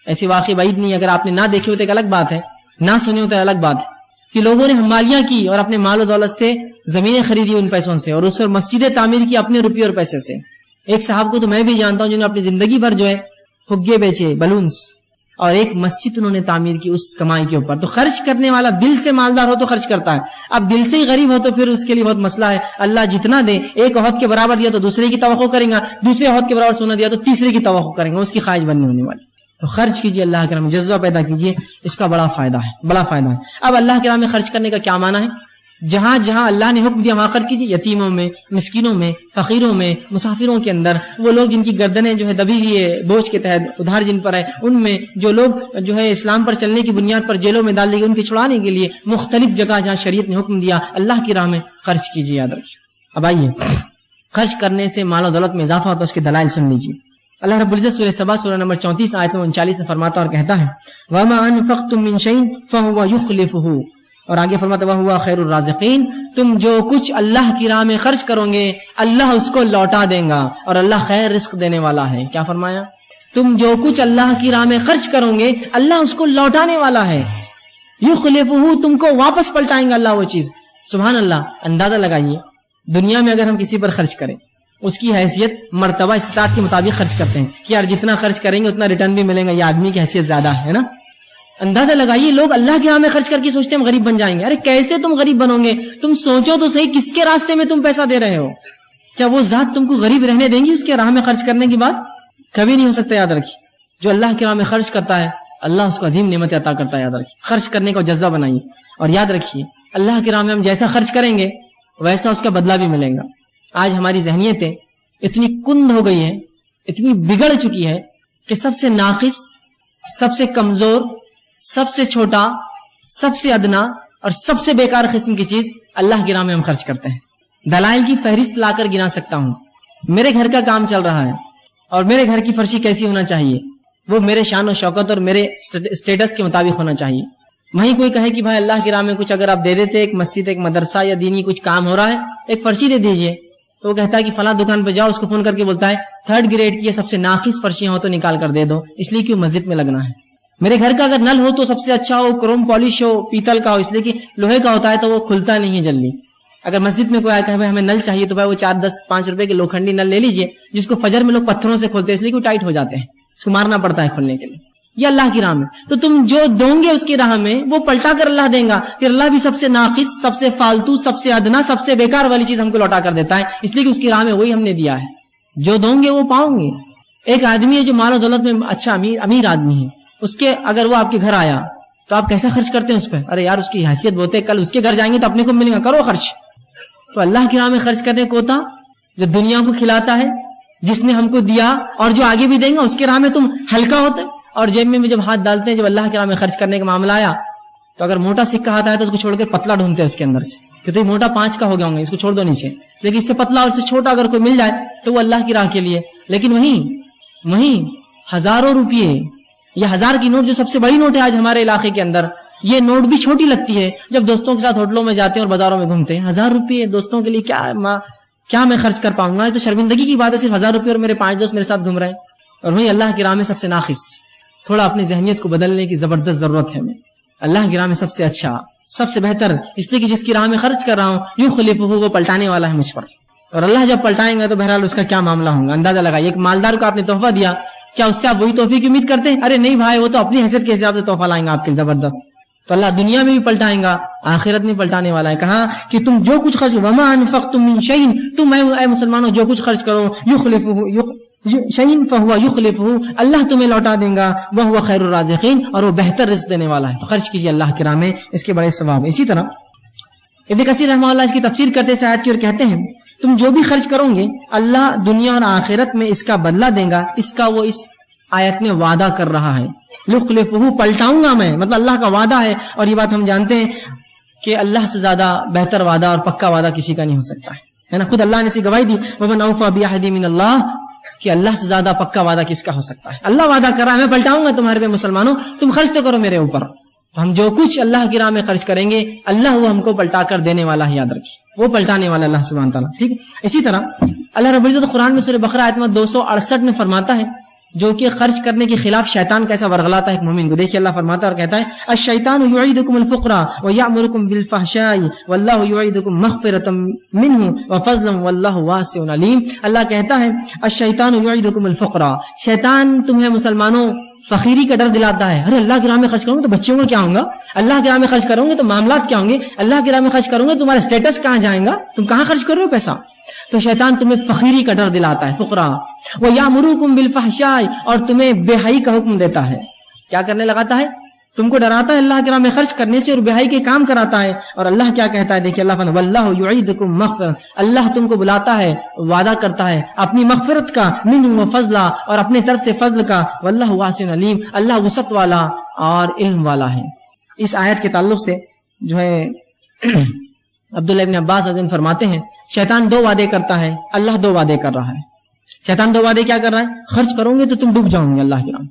B: ایسے واقعی بعید نہیں, اگر آپ نے نہ دیکھے ہوتے ایک الگ بات ہے, نہ سنے ہوتے الگ بات ہے, کہ لوگوں نے حمالیاں کی اور اپنے مال و دولت سے زمینیں خریدی ان پیسوں سے, اور اس پر مسجدیں تعمیر کی اپنے روپیے اور پیسے سے. ایک صاحب کو تو میں بھی جانتا ہوں جنہوں نے اپنی زندگی بھر جو ہے فگے بیچے, بلونس, اور ایک مسجد انہوں نے تعمیر کی اس کمائی کے اوپر. تو خرچ کرنے والا دل سے مالدار ہو تو خرچ کرتا ہے. اب دل سے ہی غریب ہو تو پھر اس کے لیے بہت مسئلہ ہے. اللہ جتنا دے, ایک عہد کے برابر دیا تو دوسرے کی توقع کریں گا, دوسرے عہد کے برابر سونا دیا تو تیسرے کی توقع کریں گا, اس کی خواہش بننے ہونے والی. تو خرچ کیجیے اللہ کے راہ میں, جذبہ پیدا کیجیے, اس کا بڑا فائدہ ہے. اب اللہ کے راہ میں خرچ کرنے کا کیا معنی ہے؟ جہاں جہاں اللہ نے حکم دیا وہاں خرچ کیجیے. یتیموں میں, مسکینوں میں, فقیروں میں, مسافروں کے اندر, وہ لوگ جن کی گردنیں جو ہے دبی ہوئی ہے بوجھ کے تحت, ادھار جن پر ہے, ان میں, جو لوگ جو ہے اسلام پر چلنے کی بنیاد پر جیلوں میں ڈال دی گئی, ان کے چھڑانے کے لیے مختلف جگہ جہاں شریعت نے حکم دیا اللہ کی راہ میں خرچ کیجیے, یاد رکھیے. اب آئیے, خرچ کرنے سے مال و دولت میں اضافہ ہوتا ہے, اس کے دلائل سن لیجیے. اللہ رب العزت سورہ سبا سورہ نمبر 34 آیت 39 میں فرماتا اور کہتا ہے وَمَا أَنفَقْتُم مِّن شَيْءٍ فَهُوَ يُخْلِفُهُ, اور آگے فرماتا وَهُوَ خَيْرُ الرَّازِقِينَ, تم جو کچھ اللہ کی راہ میں خرچ کرو گے اللہ اس کو لوٹا دے گا, اور اللہ خیر رزق دینے والا ہے. کیا فرمایا؟ تم جو کچھ اللہ کی راہ میں خرچ کرو گے اللہ اس کو لوٹانے والا ہے. یخلفہ, تم کو واپس پلٹائیں گا اللہ وہ چیز. سبحان اللہ. اندازہ لگائیے, دنیا میں اگر ہم کسی پر خرچ کریں, اس کی حیثیت مرتبہ استطاعت کے مطابق خرچ کرتے ہیں کہ یار جتنا خرچ کریں گے اتنا ریٹرن بھی ملے گا, یہ آدمی کی حیثیت زیادہ ہے نا. اندازہ لگائیے, لوگ اللہ کے راہ میں خرچ کر کے سوچتے ہیں ہم غریب بن جائیں گے. ارے کیسے تم غریب بنو گے؟ تم سوچو تو صحیح, کس کے راستے میں تم پیسہ دے رہے ہو؟ کیا وہ ذات تم کو غریب رہنے دیں گی اس کے راہ میں خرچ کرنے کی بات؟ کبھی نہیں ہو سکتا. یاد رکھیے, جو اللہ کے راہ میں خرچ کرتا ہے اللہ اس کو عظیم نعمت عطا کرتا ہے. یاد رکھیے, خرچ کرنے کا جذبہ بنائیے, اور یاد رکھیے اللہ کے راہ میں ہم جیسا خرچ کریں گے ویسا اس کا بدلہ بھی ملے گا. آج ہماری ذہنیتیں اتنی کند ہو گئی ہے, اتنی بگڑ چکی ہے کہ سب سے ناقص, سب سے کمزور, سب سے چھوٹا, سب سے ادنا اور سب سے بیکار قسم کی چیز اللہ کی راہ میں ہم خرچ کرتے ہیں. دلائل کی فہرست لا کر گنا سکتا ہوں. میرے گھر کا کام چل رہا ہے اور میرے گھر کی فرشی کیسی ہونا چاہیے, وہ میرے شان و شوکت اور میرے سٹیٹس کے مطابق ہونا چاہیے. وہیں کوئی کہے کہ بھائی اللہ کی راہ میں کچھ اگر آپ دے دیتے, ایک مسجد, ایک مدرسہ یا دینی کچھ کام ہو رہا ہے, ایک فرشی دے دیجئے, تو وہ کہتا ہے کہ فلاں دکان پہ جاؤ, اس کو فون کر کے بولتا ہے 3rd گریڈ کی سب سے ناقص فرشیاں ہو تو نکال کر دے دو, اس لیے کہ مسجد میں لگنا ہے. میرے گھر کا اگر نل ہو تو سب سے اچھا ہو, کروم پالش ہو, پیتل کا ہو, اس لیے کہ لوہے کا ہوتا ہے تو وہ کھلتا نہیں ہے جلدی. اگر مسجد میں کوئی آیا کہ ہمیں نل چاہیے تو بھائی وہ 4, 10, 5 روپے کے لوکھنڈی نل لے لیجئے, جس کو فجر میں لوگ پتھروں سے کھولتے ہیں, اس لیے کہ وہ ٹائٹ ہو جاتے ہیں, اس کو مارنا پڑتا ہے کھولنے کے لیے. یہ اللہ کی راہ میں. تو تم جو دو گے اس کی راہ میں وہ پلٹا کر اللہ دیں گا. پھر اللہ بھی سب سے ناقص, سب سے فالتو, سب سے ادنا, سب سے بیکار والی چیز ہم کو لوٹا کر دیتا ہے, اس لیے کہ اس کی راہ میں وہی ہم نے دیا ہے. جو دو گے وہ پاؤں گے. ایک آدمی ہے جو مال و دولت میں اچھا امیر آدمی ہے, اس کے اگر وہ آپ کے گھر آیا تو آپ کیسا خرچ کرتے ہیں اس پہ؟ ارے یار اس کی حیثیت بہت ہے, کل اس کے گھر جائیں گے تو اپنے کو ملے گا, کرو خرچ. تو اللہ کی راہ میں خرچ کرنے کو ہوتا جو دنیا کو کھلاتا ہے, جس نے ہم کو دیا اور جو آگے بھی دیں گا, اس کے راہ میں تم ہلکا ہوتے. اور جیب میں جب ہاتھ ڈالتے ہیں, جب اللہ کی راہ میں خرچ کرنے کا معاملہ آیا تو اگر موٹا سکہ ہاتھ آیا تو اس کو چھوڑ کر پتلا ڈھونڈتے ہیں اس کے اندر سے, کہ تو یہ موٹا 5 کا ہو گیا ہوں گے, اس کو چھوڑ دو نیچے. لیکن اس سے پتلا اور اس سے چھوٹا اگر کوئی مل جائے تو وہ اللہ کی راہ کے لیے. لیکن وہیں ہزاروں روپیے یا 1000 کی نوٹ, جو سب سے بڑی نوٹ ہے آج ہمارے علاقے کے اندر, یہ نوٹ بھی چھوٹی لگتی ہے جب دوستوں کے ساتھ ہوٹلوں میں جاتے ہیں اور بازاروں میں گھومتے ہیں. 1000 روپیے دوستوں کے لیے کیا میں خرچ کر پاؤں گا؟ یہ تو شرمندگی کی بات ہے, صرف 1000 روپیے اور میرے 5 دوست میرے ساتھ گھوم رہے ہیں. اور وہی اللہ کی راہ میں سب سے ناقص. تھوڑا اپنی ذہنیت کو بدلنے کی زبردست ضرورت ہے ہمیں. اللہ کی راہ میں سب سے اچھا, سب سے بہتر, اس لیے کہ جس کی راہ میں خرچ کر رہا ہوں یوں خلیفہ وہ پلٹانے والا ہے مجھ پر. اور اللہ جب پلٹائیں گا تو بہرحال اس کا کیا معاملہ ہوگا, اندازہ لگائیے. ایک مالدار کو آپ نے تحفہ دیا کیا اس سے آپ وہی تحفے کی امید کرتے ہیں؟ ارے نہیں بھائی، وہ تو اپنی حیثیت کے حساب سے تحفہ لائیں گا آپ کے زبردست. تو اللہ دنیا میں بھی پلٹائیں گا، آخرت میں پلٹانے والا ہے. کہا کہ تم جو کچھ خرچ وما انفقتم من شیء، تم اے مسلمانوں جو کچھ خرچ کرو شیء فهو یخلفہ، اللہ تمہیں لوٹا دے گا، وہو خیر الرازقین، اور وہ بہتر رزق دینے والا ہے. تو خرچ کیجیے اللہ کی راہ میں، اس کے بڑے ثواب. اسی طرح ابن کثیر رحمہ اللہ اس کی تفسیر کرتے اس آیت کی اور کہتے ہیں تم جو بھی خرچ کرو گے اللہ دنیا اور آخرت میں اس کا بدلہ دے گا. اس کا وہ اس آیت میں وعدہ کر رہا ہے. یخلفہ، پلٹاؤں گا میں، مطلب اللہ کا وعدہ ہے. اور یہ بات ہم جانتے ہیں کہ اللہ سے زیادہ بہتر وعدہ اور پکا وعدہ کسی کا نہیں ہو سکتا ہے نا. خود اللہ نے اسے گواہی دی ومن اوفی بعہدہ من اللہ، کہ اللہ سے زیادہ پکا وعدہ کس کا ہو سکتا ہے. اللہ وعدہ کر رہا ہے میں پلٹاؤں گا تمہارے پہ مسلمانوں، تم خرچ تو کرو میرے اوپر. ہم جو کچھ اللہ کی راہ میں خرچ کریں گے اللہ وہ ہم کو پلٹا کر دینے والا ہے. یاد رکھیے وہ پلٹانے والا اللہ سبحانہ تعالیٰ. ٹھیک ہے. اسی طرح اللہ رب العزت قرآن میں سورہ بقرہ آیت نمبر 268 میں فرماتا ہے جو کہ خرچ کرنے کے خلاف شیطان کیسا ورغلاتا ہے ایک مومن کو. دیکھیے اللہ فرماتا ہے اور کہتا ہے الشیطان یعیدکم الفقر ویأمرکم بالفحشاء واللہ یعیدکم مغفرۃ منہ وفضلا واللہ واسع علیم. اللہ کہتا ہے الشیطان یعیدکم الفقر، شیطان تمہیں مسلمانوں فقیری کا ڈر دلاتا ہے. ارے اللہ کی راہ میں خرچ کروں گے تو بچوں کا کیا ہوگا، اللہ کی راہ میں خرچ کروں گے تو معاملات کیا ہوں گے، اللہ کی راہ میں خرچ کروں گے تمہارا اسٹیٹس کہاں جائے گا، تم کہاں خرچ کر رہے ہو پیسہ. تو شیطان تمہیں فقیری کا ڈر دلاتا ہے، فقراء. وَيَأْمُرُكُمْ بِالْفَحْشَاءِ، اور تمہیں بے حیائی کا حکم دیتا ہے. کیا کرنے لگاتا ہے؟ تم کو ڈراتا ہے اللہ کی راہ میں خرچ کرنے سے اور بے حیائی کے کام کراتا ہے. اور اللہ کیا کہتا ہے دیکھیے اللہ فرماتا ہے وَاللَّهُ يُعِيدُكُم مَغْفِرَةً، اللہ تم کو بلاتا ہے، وعدہ کرتا ہے اپنی مغفرت کا، منہ وفضلا، اور اپنے طرف سے فضل کا، واللہ واسع علیم، اللہ وسعت والا اور علم والا ہے. اس آیت کے تعلق سے جو ہے عبداللہ ابن عباس رضی اللہ عنہ فرماتے ہیں شیطان دو وعدے کرتا ہے، اللہ دو وعدے کر رہا ہے. شیطان دو وعدے کیا کر رہا ہے؟ خرچ کرو گے تو تم ڈوب جاؤ گے اللہ کی راہ،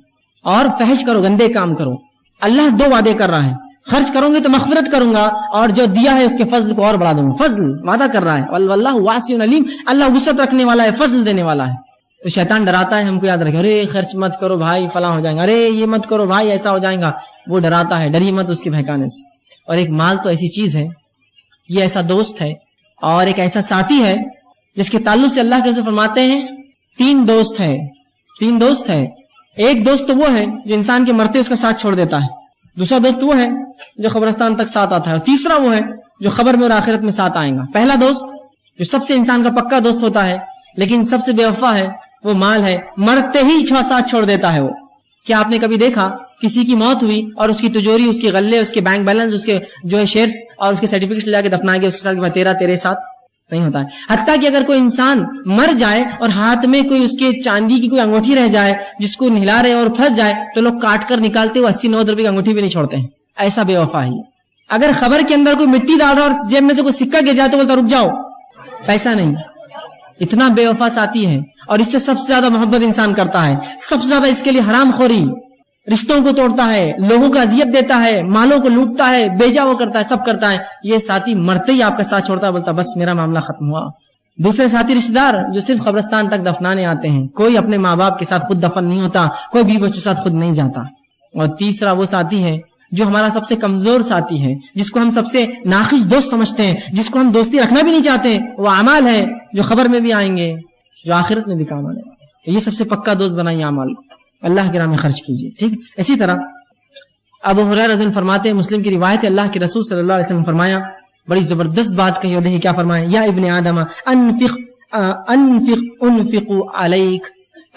B: اور فحش کرو، گندے کام کرو. اللہ دو وعدے کر رہا ہے، خرچ کرو گے تو مغفرت کروں گا، اور جو دیا ہے اس کے فضل کو اور بڑھا دوں گا. فضل وعدہ کر رہا ہے، واللہ واسع علیم، اللہ وسعت رکھنے والا ہے، فضل دینے والا ہے. تو شیطان ڈراتا ہے ہم کو، یاد رکھے ارے خرچ مت کرو بھائی فلاں ہو جائیں گا، ارے یہ مت کرو بھائی ایسا ہو جائے گا. وہ ڈراتا ہے، ڈری مت اس کے بہکانے سے. اور ایک مال تو ایسی چیز ہے، یہ ایسا دوست ہے اور ایک ایسا ساتھی ہے جس کے تعلق سے اللہ کے رسول فرماتے ہیں تین دوست ہے. ایک دوست تو وہ ہے جو انسان کے مرتے اس کا ساتھ چھوڑ دیتا ہے، دوسرا دوست وہ ہے جو قبرستان تک ساتھ آتا ہے، اور تیسرا وہ ہے جو خبر میں اور آخرت میں ساتھ آئے گا. پہلا دوست جو سب سے انسان کا پکا دوست ہوتا ہے لیکن سب سے بے وفا ہے وہ مال ہے، مرتے ہی ساتھ چھوڑ دیتا ہے وہ. کیا آپ نے کبھی دیکھا کسی کی موت ہوئی اور اس کی تجوری، اس کے غلے، اس کے بینک بیلنس، اس کے جو ہے شیئرز اور اس کے سرٹیفکیٹس لے جا کے دفنا کے اس کے ساتھ تیرے ساتھ نہیں ہوتا ہے. حتیٰ کہ اگر کوئی انسان مر جائے اور ہاتھ میں کوئی اس کے چاندی کی کوئی انگوٹھی رہ جائے جس کو نہلا رہے اور پھنس جائے تو لوگ کاٹ کر نکالتے ہوئے 80-90 روپے کی انگوٹھی بھی نہیں چھوڑتے ہیں. ایسا بے وفا ہے. اگر خبر کے اندر کوئی مٹی ڈال رہا اور جیب میں سے کوئی سکہ گر جائے تو بولتا رک جاؤ، پیسہ نہیں. اتنا بے وفا ساتھی ہے، اور اس سے سب سے زیادہ محبت انسان کرتا ہے، سب سے زیادہ اس کے لیے حرام خوری، رشتوں کو توڑتا ہے، لوگوں کو اذیت دیتا ہے، مالوں کو لوٹتا ہے، بیجا وہ کرتا ہے، سب کرتا ہے. یہ ساتھی مرتے ہی آپ کا ساتھ چھوڑتا ہے، بولتا بس میرا معاملہ ختم ہوا. دوسرے ساتھی رشتہ دار جو صرف قبرستان تک دفنانے آتے ہیں، کوئی اپنے ماں باپ کے ساتھ خود دفن نہیں ہوتا، کوئی بیوی بچوں کے ساتھ خود نہیں جاتا. اور تیسرا وہ ساتھی ہے جو ہمارا سب سے کمزور ساتھی ہے، جس کو ہم سب سے ناقص دوست سمجھتے ہیں، جس کو ہم دوستی رکھنا بھی نہیں چاہتے. وہ اعمال ہے جو خبر میں بھی آئیں گے، جو آخرت میں بھی کام آنے والے. یہ سب سے پکا دوست بنائیے اعمال کو، اللہ کے راہ میں خرچ کیجیے. ٹھیک. اسی طرح ابو ہریرہ رضی اللہ عنہ فرماتے ہیں، مسلم کی روایت ہے، اللہ کے رسول صلی اللہ علیہ وسلم فرمایا، بڑی زبردست بات کہی، اور دیکھیے کیا فرمایا، یا ابن آدم انفق علیک،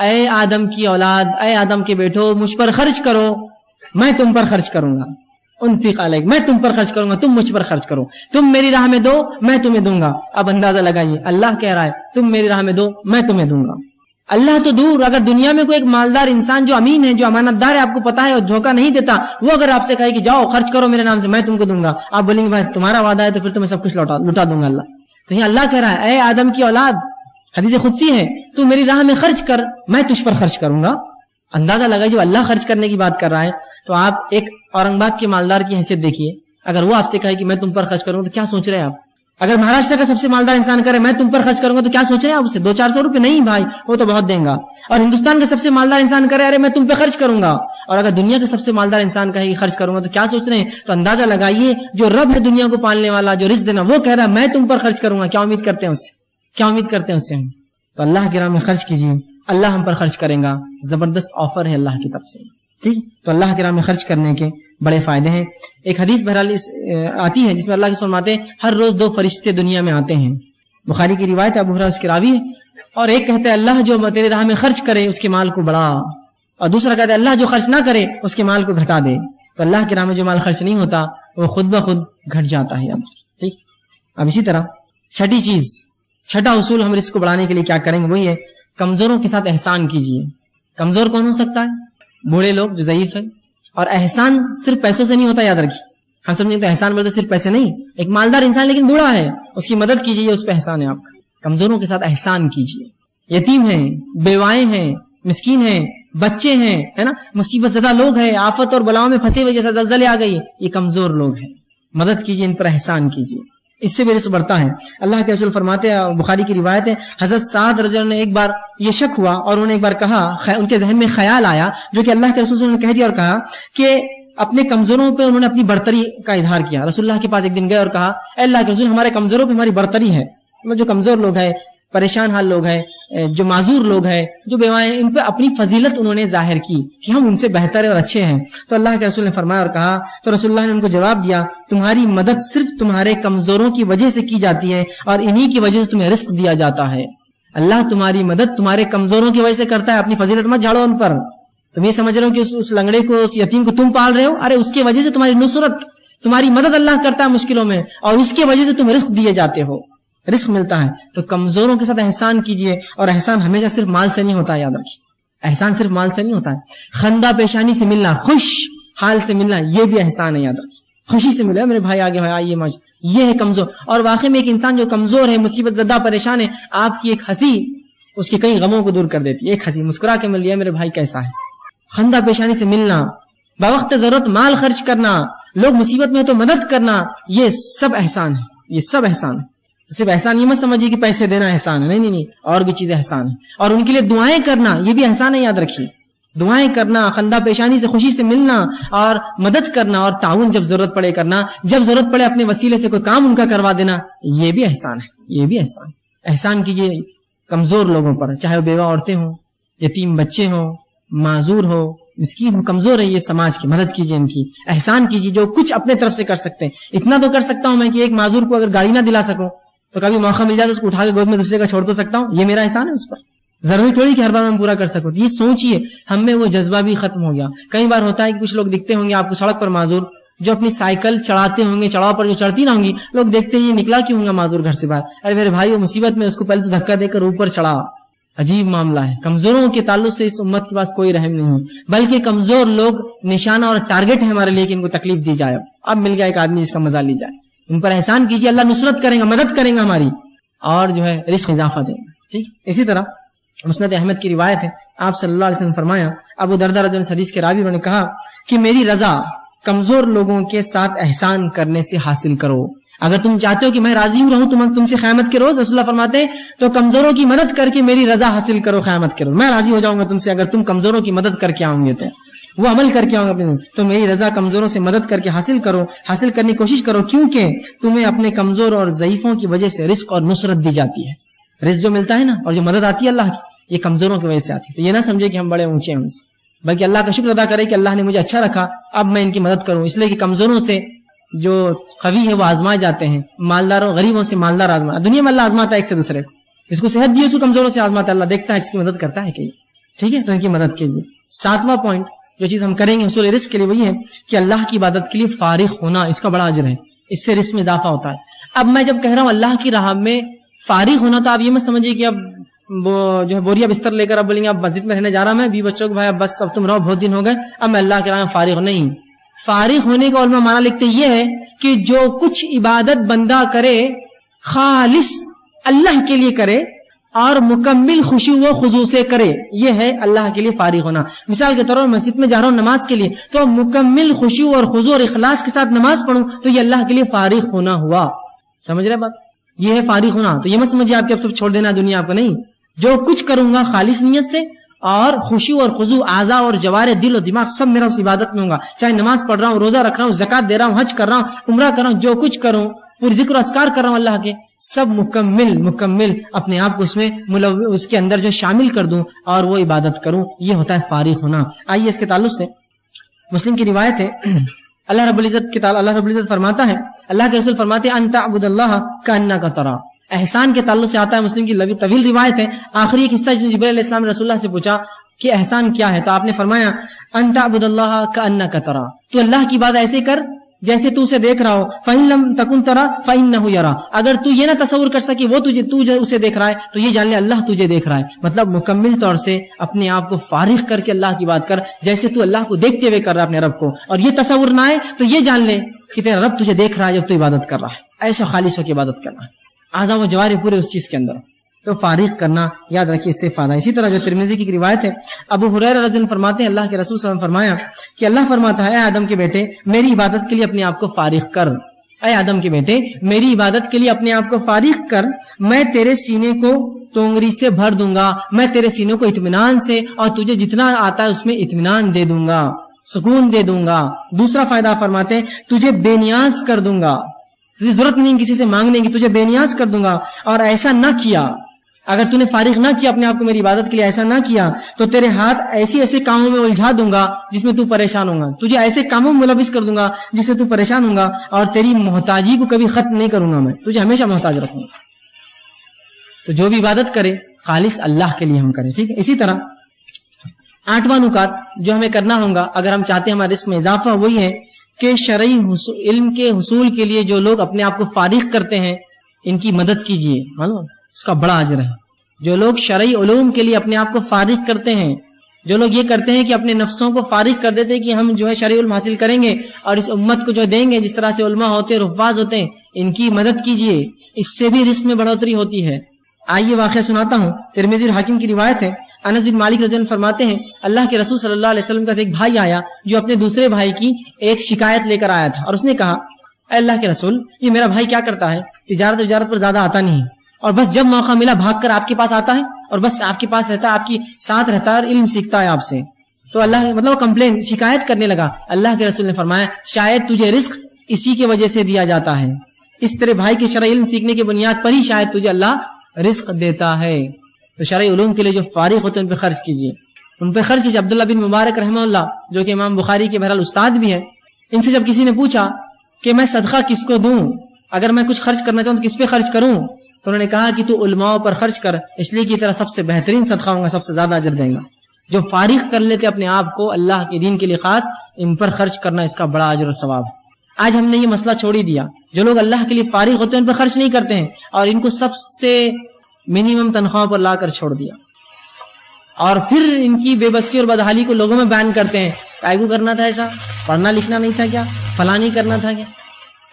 B: اے آدم کی اولاد، اے آدم کے بیٹو، مجھ پر خرچ کرو، میں تم پر خرچ کروں گا. انفق علیک، میں تم پر خرچ کروں گا، تم مجھ پر خرچ کرو. تم میری راہ میں دو، میں تمہیں دوں گا. اب اندازہ لگائیے، اللہ کہہ رہا ہے تم میری راہ میں دو، میں تمہیں دوں گا. اللہ تو دور، اگر دنیا میں کوئی ایک مالدار انسان جو امین ہے، جو امانت دار ہے، آپ کو پتا ہے اور دھوکہ نہیں دیتا، وہ اگر آپ سے کہے کہ جاؤ خرچ کرو میرے نام سے، میں تم کو دوں گا، آپ بولیں گے بھائی تمہارا وعدہ ہے تو پھر تمہیں سب کچھ لوٹا دوں گا اللہ. تو یہ اللہ کہہ رہا ہے اے آدم کی اولاد، حدیث قدسی ہے، تو میری راہ میں خرچ کر، میں تجھ پر خرچ کروں گا. اندازہ لگائیے، جو اللہ خرچ کرنے کی بات کر رہا ہے، تو آپ ایک اورنگ باغ کے مالدار کی حیثیت دیکھیے، اگر وہ آپ سے کہے کہ میں تم پر خرچ کروں گا تو کیا سوچ رہے ہیں آپ؟ اگر مہاراشٹر کا سب سے مالدار انسان کرے میں تم پر خرچ کروں گا تو کیا سوچ رہے ہیں آپ؟ اسے 200-400 روپے نہیں بھائی، وہ تو بہت دیں گا. اور ہندوستان کا سب سے مالدار انسان کرے ارے میں تم پہ خرچ کروں گا، اور اگر دنیا کا سب سے مالدار انسان کہے کہ خرچ کروں گا تو کیا سوچ رہے ہیں؟ تو اندازہ لگائیے، جو رب ہے دنیا کو پالنے والا، جو رزق دینا، وہ کہہ رہا ہے میں تم پر خرچ کروں گا. کیا امید کرتے ہیں اس سے؟ کیا امید کرتے ہیں اس سے؟ تو اللہ کی راہ میں خرچ کیجیے، اللہ ہم پر خرچ کرے گا. زبردست آفر ہے اللہ کی طرف سے. ٹھیک, تو اللہ کے راہ میں خرچ کرنے کے بڑے فائدے ہیں. ایک حدیث بہرحال آتی ہے جس میں اللہ کے فرماتے ہیں ہر روز 2 فرشتے دنیا میں آتے ہیں. بخاری کی روایت ہے, ابو ہریرہ اس کے راوی ہے. اور ایک کہتے ہیں اللہ جو تیرے راہ میں خرچ کرے اس کے مال کو بڑھا, اور دوسرا کہتا ہے اللہ جو خرچ نہ کرے اس کے مال کو گھٹا دے. تو اللہ کے راہ میں جو مال خرچ نہیں ہوتا وہ خود بخود گھٹ جاتا ہے. ٹھیک, اب اسی طرح چھٹی چیز, چھٹا اصول ہم رزق کو بڑھانے کے لیے کیا کریں گے, وہی ہے کمزوروں کے ساتھ احسان کیجیے. کمزور کون ہو سکتا ہے؟ بوڑھے لوگ جو ضعیف ہیں. اور احسان صرف پیسوں سے نہیں ہوتا, یاد رکھیے. ہم سمجھیں تو احسان بولتے صرف پیسے نہیں, ایک مالدار انسان لیکن بوڑھا ہے اس کی مدد کیجیے, اس پہ احسان ہے آپ کا. کمزوروں کے ساتھ احسان کیجیے. یتیم ہیں, بیوائیں ہیں, مسکین ہیں, بچے ہیں, ہے نا, مصیبت زدہ لوگ ہیں, آفت اور بلاؤں میں پھنسے ہوئے, جیسا زلزلے آ گئی, یہ کمزور لوگ ہیں. مدد کیجیے, ان پر احسان کیجیے, اس سے بھی رزق بڑھتا ہے. اللہ کے رسول فرماتے ہیں, بخاری کی روایت ہے, حضرت سعد رضی اللہ عنہ نے ایک بار یہ شک ہوا اور انہوں نے ایک بار کہا, ان کے ذہن میں خیال آیا جو کہ اللہ کے رسول صلی اللہ علیہ وسلم نے کہہ دیا, اور کہا کہ اپنے کمزوروں پہ انہوں نے اپنی برتری کا اظہار کیا. رسول اللہ کے پاس ایک دن گئے اور کہا اے اللہ کے رسول, ہمارے کمزوروں پہ ہماری برتری ہے. جو کمزور لوگ ہیں, پریشان حال لوگ ہیں, جو معذور لوگ ہیں, جو بیوائیں, ان پہ اپنی فضیلت انہوں نے ظاہر کی کہ ہم ان سے بہتر اور اچھے ہیں. تو اللہ کے رسول نے فرمایا اور کہا, تو رسول اللہ نے ان کو جواب دیا, تمہاری مدد صرف تمہارے کمزوروں کی وجہ سے کی جاتی ہے اور انہی کی وجہ سے تمہیں رزق دیا جاتا ہے. اللہ تمہاری مدد تمہارے کمزوروں کی وجہ سے کرتا ہے, اپنی فضیلت مت جھاڑو ان پر. تم یہ سمجھ رہے ہو کہ اس لنگڑے کو, اس یتیم کو تم پال رہے ہو, ارے اس کی وجہ سے تمہاری نصرت, تمہاری مدد اللہ کرتا ہے مشکلوں میں, اور اس کی وجہ سے تم رزق دیے جاتے ہو, رزق ملتا ہے. تو کمزوروں کے ساتھ احسان کیجیے. اور احسان ہمیشہ صرف مال سے نہیں ہوتا, یاد رکھیے. احسان صرف مال سے نہیں ہوتا ہے. خندہ پیشانی سے ملنا, خوش حال سے ملنا, یہ بھی احسان ہے, یاد رکھیے. خوشی سے ملے, میرے بھائی آگے آئیے ماج, یہ ہے کمزور. اور واقعی میں ایک انسان جو کمزور ہے, مصیبت زدہ, پریشان ہے, آپ کی ایک ہنسی اس کے کئی غموں کو دور کر دیتی ہے. ایک ہنسی مسکرا کے مل لیا, میرے بھائی کیسا ہے. خندہ پیشانی سے ملنا, بوقت ضرورت مال خرچ کرنا, لوگ مصیبت میں تو مدد کرنا, یہ سب احسان ہے. یہ سب احسان ہے. صرف احسان یہ مت سمجھیے کہ پیسے دینا احسان ہے, نہیں, اور بھی چیزیں احسان ہیں. اور ان کے لیے دعائیں کرنا, یہ بھی احسان ہے, یاد رکھیے. دعائیں کرنا, خندہ پیشانی سے خوشی سے ملنا, اور مدد کرنا, اور تعاون جب ضرورت پڑے کرنا, جب ضرورت پڑے اپنے وسیلے سے کوئی کام ان کا کروا دینا, یہ بھی احسان ہے. یہ بھی احسان. احسان کیجیے کمزور لوگوں پر, چاہے وہ بیوہ عورتیں ہوں, یتیم بچے ہوں, معذور ہو, مسکین ہو, کمزور ہے, یہ سماج کی مدد کیجیے, ان کی احسان کیجیے جو کچھ اپنے طرف سے کر سکتے ہیں. اتنا تو کر سکتا ہوں میں کہ ایک معذور کو اگر گاڑی نہ دلا سکوں تو کبھی موقع مل جائے تو اس کو اٹھا کے گود میں دوسرے کا چھوڑ تو سکتا ہوں, یہ میرا احسان ہے اس پر. ضروری تھوڑی کہ ہر بار میں پورا کر سکوں. یہ سوچیے, ہم میں وہ جذبہ بھی ختم ہو گیا. کئی بار ہوتا ہے کہ کچھ لوگ دکھتے ہوں گے آپ کو سڑک پر معذور, جو اپنی سائیکل چڑھاتے ہوں گے, چڑھاؤ پر جو چڑھتی نہ ہوں گی, لوگ دیکھتے ہیں یہ نکلا کیوں ہوگا معذور گھر سے باہر, ارے میرے بھائی وہ مصیبت میں, اس کو پہلے تو دھکا دے کر اوپر چڑھا. عجیب معاملہ ہے. کمزوروں کے تعلق سے اس امت کے پاس کوئی رحم نہیں ہے, بلکہ کمزور لوگ نشانہ اور ٹارگٹ ہے ہمارے لیے کہ ان کو تکلیف دی جائے. اب مل گیا ایک آدمی جس کا مزہ لی جائے, ان پر احسان کیجیے, اللہ نصرت کریں گا, مدد کریں گا ہماری, اور جو ہے رزق اضافہ دیں گا. ٹھیک. اسی طرح مسند احمد کی روایت ہے, آپ صلی اللہ علیہ وسلم فرمایا, ابو درداء رضی اللہ عنہ حدیث کے راوی, انہوں نے کہا کہ میری رضا کمزور لوگوں کے ساتھ احسان کرنے سے حاصل کرو. اگر تم چاہتے ہو کہ میں راضی ہوں رہوں تم سے قیامت کے روز, رسول اللہ فرماتے ہیں, تو کمزوروں کی مدد کر کے میری رضا حاصل کرو قیامت کے روز. میں راضی ہو جاؤں گا تم سے اگر تم کمزوروں کی مدد کر کے آؤں گے, تو وہ عمل کر کے آؤں گا, تو میری رضا کمزوروں سے مدد کر کے حاصل کرو, حاصل کرنے کی کوشش کرو, کیونکہ تمہیں اپنے کمزور اور ضعیفوں کی وجہ سے رزق اور نصرت دی جاتی ہے. رزق جو ملتا ہے نا, اور جو مدد آتی ہے اللہ کی, یہ کمزوروں کی وجہ سے آتی ہے. تو یہ نہ سمجھے کہ ہم بڑے اونچے ہیں ان سے, بلکہ اللہ کا شکر ادا کرے کہ اللہ نے مجھے اچھا رکھا, اب میں ان کی مدد کروں. اس لیے کہ کمزوروں سے جو قوی ہے وہ آزمائے جاتے ہیں, مالداروں غریبوں سے مالدار آزمائے. دنیا میں اللہ آزماتا ہے ایک سے دوسرے کو, اس کو صحت دی اس کو کمزوروں سے آزماتا ہے, اللہ دیکھتا ہے اس کی مدد کرتا ہے کہ, ٹھیک ہے, تو ان کی مدد کیجیے. 7واں پوائنٹ جو چیز ہم کریں گے حصول رزق کے لیے, وہی ہے کہ اللہ کی عبادت کے لیے فارغ ہونا, اس کا بڑا اجر ہے, اس سے رزق میں اضافہ ہوتا ہے. اب میں جب کہہ رہا ہوں اللہ کی راہ میں فارغ ہونا, تو آپ یہ مت سمجھیے کہ اب وہ جو ہے بوریا بستر لے کر اب بولیں گے اب مسجد میں رہنے جا رہا میں, بھی بچوں کو بھائی اب بس اب تم رہو, بہت دن ہو گئے, اب میں اللہ کے راہ میں فارغ نہیں. فارغ ہونے کا علماء معنی لکھتے یہ ہے کہ جو کچھ عبادت بندہ کرے خالص اللہ کے لیے کرے اور مکمل خشوع و خضوع سے کرے, یہ ہے اللہ کے لیے فارغ ہونا. مثال کے طور پر مسجد میں جا رہا ہوں نماز کے لیے, تو مکمل خشوع اور خضوع اور اخلاص کے ساتھ نماز پڑھوں, تو یہ اللہ کے لیے فارغ ہونا ہوا. سمجھ رہے بات, یہ ہے فارغ ہونا. تو یہ مت سمجھیے آپ کہ اب سب چھوڑ دینا دنیا آپ کو, نہیں. جو کچھ کروں گا خالص نیت سے اور خشوع اور خضوع, اعضاء اور جوارح, دل و دماغ سب میرا اس عبادت میں ہوگا. چاہے نماز پڑھ رہا ہوں, روزہ رکھ رہا ہوں, زکات دے رہا ہوں, حج کر رہا ہوں, عمرہ کر رہا ہوں, جو کچھ کروں پوری ذکر و اذکار کر رہا ہوں اللہ کے، سب مکمل اپنے آپ کو اس میں اس کے اندر جو شامل کر دوں اور وہ عبادت کروں، یہ ہوتا ہے فارغ ہونا۔ آئیے اس کے تعلق سے مسلم کی روایت ہے، اللہ رب العزت فرماتا ہے، اللہ کے رسول فرماتے ہیں ان تعبد اللہ کأنک ترا۔ احسان کے تعلق سے آتا ہے، مسلم کی طویل روایت ہے، آخری ایک حصہ جس میں جبرائیل علیہ السلام نے رسول اللہ سے پوچھا کہ احسان کیا ہے، تو آپ نے فرمایا ان تعبد اللہ کأنک ترا، تو اللہ کی بات ایسے کر جیسے تو اسے دیکھ رہا ہو، فإن لم تکن ترا فإنہ یرا، اگر تو یہ نہ تصور کر سکی وہ تو اسے دیکھ رہا ہے تو یہ جان لے اللہ تجھے دیکھ رہا ہے۔ مطلب مکمل طور سے اپنے آپ کو فارغ کر کے اللہ کی بات کر، جیسے تو اللہ کو دیکھتے ہوئے کر رہا ہے اپنے رب کو، اور یہ تصور نہ آئے تو یہ جان لے کہ تیرا رب تجھے دیکھ رہا ہے جب تو عبادت کر رہا ہے، ایسا خالص ہو کے عبادت کرنا ہے، اعضاء و جوارح پورے اس چیز کے اندر، تو فارغ کرنا یاد رکھیے اس سے فائدہ۔ اسی طرح جو ترمذی کی روایت ہے، ابو ہریرہ رضی اللہ عنہ فرماتے ہیں اللہ کے رسول صلی اللہ علیہ وسلم فرمایا کہ اللہ فرماتا ہے اے آدم کے بیٹے میری عبادت کے لیے اپنے آپ کو فارغ کر، اے آدم کے بیٹے میری عبادت کے لیے اپنے آپ کو فارغ کر، میں تیرے سینے کو تونگری سے بھر دوں گا، میں تیرے سینے کو اطمینان سے اور تجھے جتنا آتا ہے اس میں اطمینان دے دوں گا، سکون دے دوں گا۔ دوسرا فائدہ فرماتے ہیں تجھے بے نیاز کر دوں گا، تجھے ضرورت نہیں کسی سے مانگنے کی، تجھے بے نیاز کر دوں گا، اور ایسا نہ کیا، اگر تو نے فارغ نہ کیا اپنے آپ کو میری عبادت کے لیے، ایسا نہ کیا تو تیرے ہاتھ ایسے کاموں میں الجھا دوں گا جس میں تو پریشان ہوگا، تجھے ایسے کاموں میں ملوث کر دوں گا جس سے تو پریشان ہوگا، اور تیری محتاجی کو کبھی ختم نہیں کروں گا، میں تجھے ہمیشہ محتاج رکھوں گا۔ تو جو بھی عبادت کرے خالص اللہ کے لیے ہم کریں، ٹھیک ہے۔ اسی طرح 8واں نکات جو ہمیں کرنا ہوگا اگر ہم چاہتے ہیں ہمارے رزق میں اضافہ، وہی ہے کہ شرعی علم کے حصول کے لیے جو لوگ اپنے آپ کو فارغ کرتے ہیں ان کی مدد کیجیے، معلوم اس کا بڑا اجر ہے۔ جو لوگ شرعی علوم کے لیے اپنے آپ کو فارغ کرتے ہیں، جو لوگ یہ کرتے ہیں کہ اپنے نفسوں کو فارغ کر دیتے ہیں کہ ہم جو ہے شرعی علم حاصل کریں گے اور اس امت کو جو دیں گے، جس طرح سے علماء ہوتے ہیں، حفاظ ہوتے ہیں، ان کی مدد کیجیے، اس سے بھی رزق میں بڑھوتری ہوتی ہے۔ آئیے واقعہ سناتا ہوں، ترمذی اور حاکم کی روایت ہے، انس بن مالک رضی اللہ عنہ فرماتے ہیں اللہ کے رسول صلی اللہ علیہ وسلم کا ایک بھائی آیا جو اپنے دوسرے بھائی کی ایک شکایت لے کر آیا تھا، اور اس نے کہا اے اللہ کے رسول یہ میرا بھائی کیا کرتا ہے، تجارت پر زیادہ آتا نہیں، اور بس جب موقع ملا بھاگ کر آپ کے پاس آتا ہے اور بس آپ کے پاس رہتا ہے، آپ کی ساتھ رہتا ہے اور علم سیکھتا ہے آپ سے۔ تو اللہ مطلب کمپلین شکایت کرنے لگا، اللہ کے رسول نے فرمایا شاید تجھے رزق اسی کی وجہ سے دیا جاتا ہے، اس طرح بھائی کے شرعی علم سیکھنے کی بنیاد پر ہی شاید تجھے اللہ رزق دیتا ہے۔ تو شرعی علوم کے لیے جو فارغ ہوتے ہیں ان پہ خرچ کیجیے، ان پہ خرچ کیجیے۔ عبداللہ بن مبارک رحمہ اللہ جو کہ امام بخاری کے بہرحال استاد بھی ہیں، ان سے جب کسی نے پوچھا کہ میں صدقہ کس کو دوں، اگر میں کچھ خرچ کرنا چاہوں تو کس پہ خرچ کروں، تو انہوں نے کہا کہ تو علماء پر خرچ کر، اس لیے کہ تیرا سب سے بہترین صدقہ ہوگا، سب سے زیادہ اجر دیں گا۔ جو فارغ کر لیتے اپنے آپ کو اللہ کے دین کے لیے خاص، ان پر خرچ کرنا اس کا بڑا اجر اور ثواب ہے۔ آج ہم نے یہ مسئلہ چھوڑ ہی دیا، جو لوگ اللہ کے لیے فارغ ہوتے ہیں ان پر خرچ نہیں کرتے ہیں، اور ان کو سب سے منیمم تنخواہ پر لا کر چھوڑ دیا، اور پھر ان کی بے بسی اور بدحالی کو لوگوں میں بیان کرتے ہیں، کائے کو کرنا تھا ایسا، پڑھنا لکھنا نہیں تھا کیا، فلاں نہیں کرنا تھا کیا۔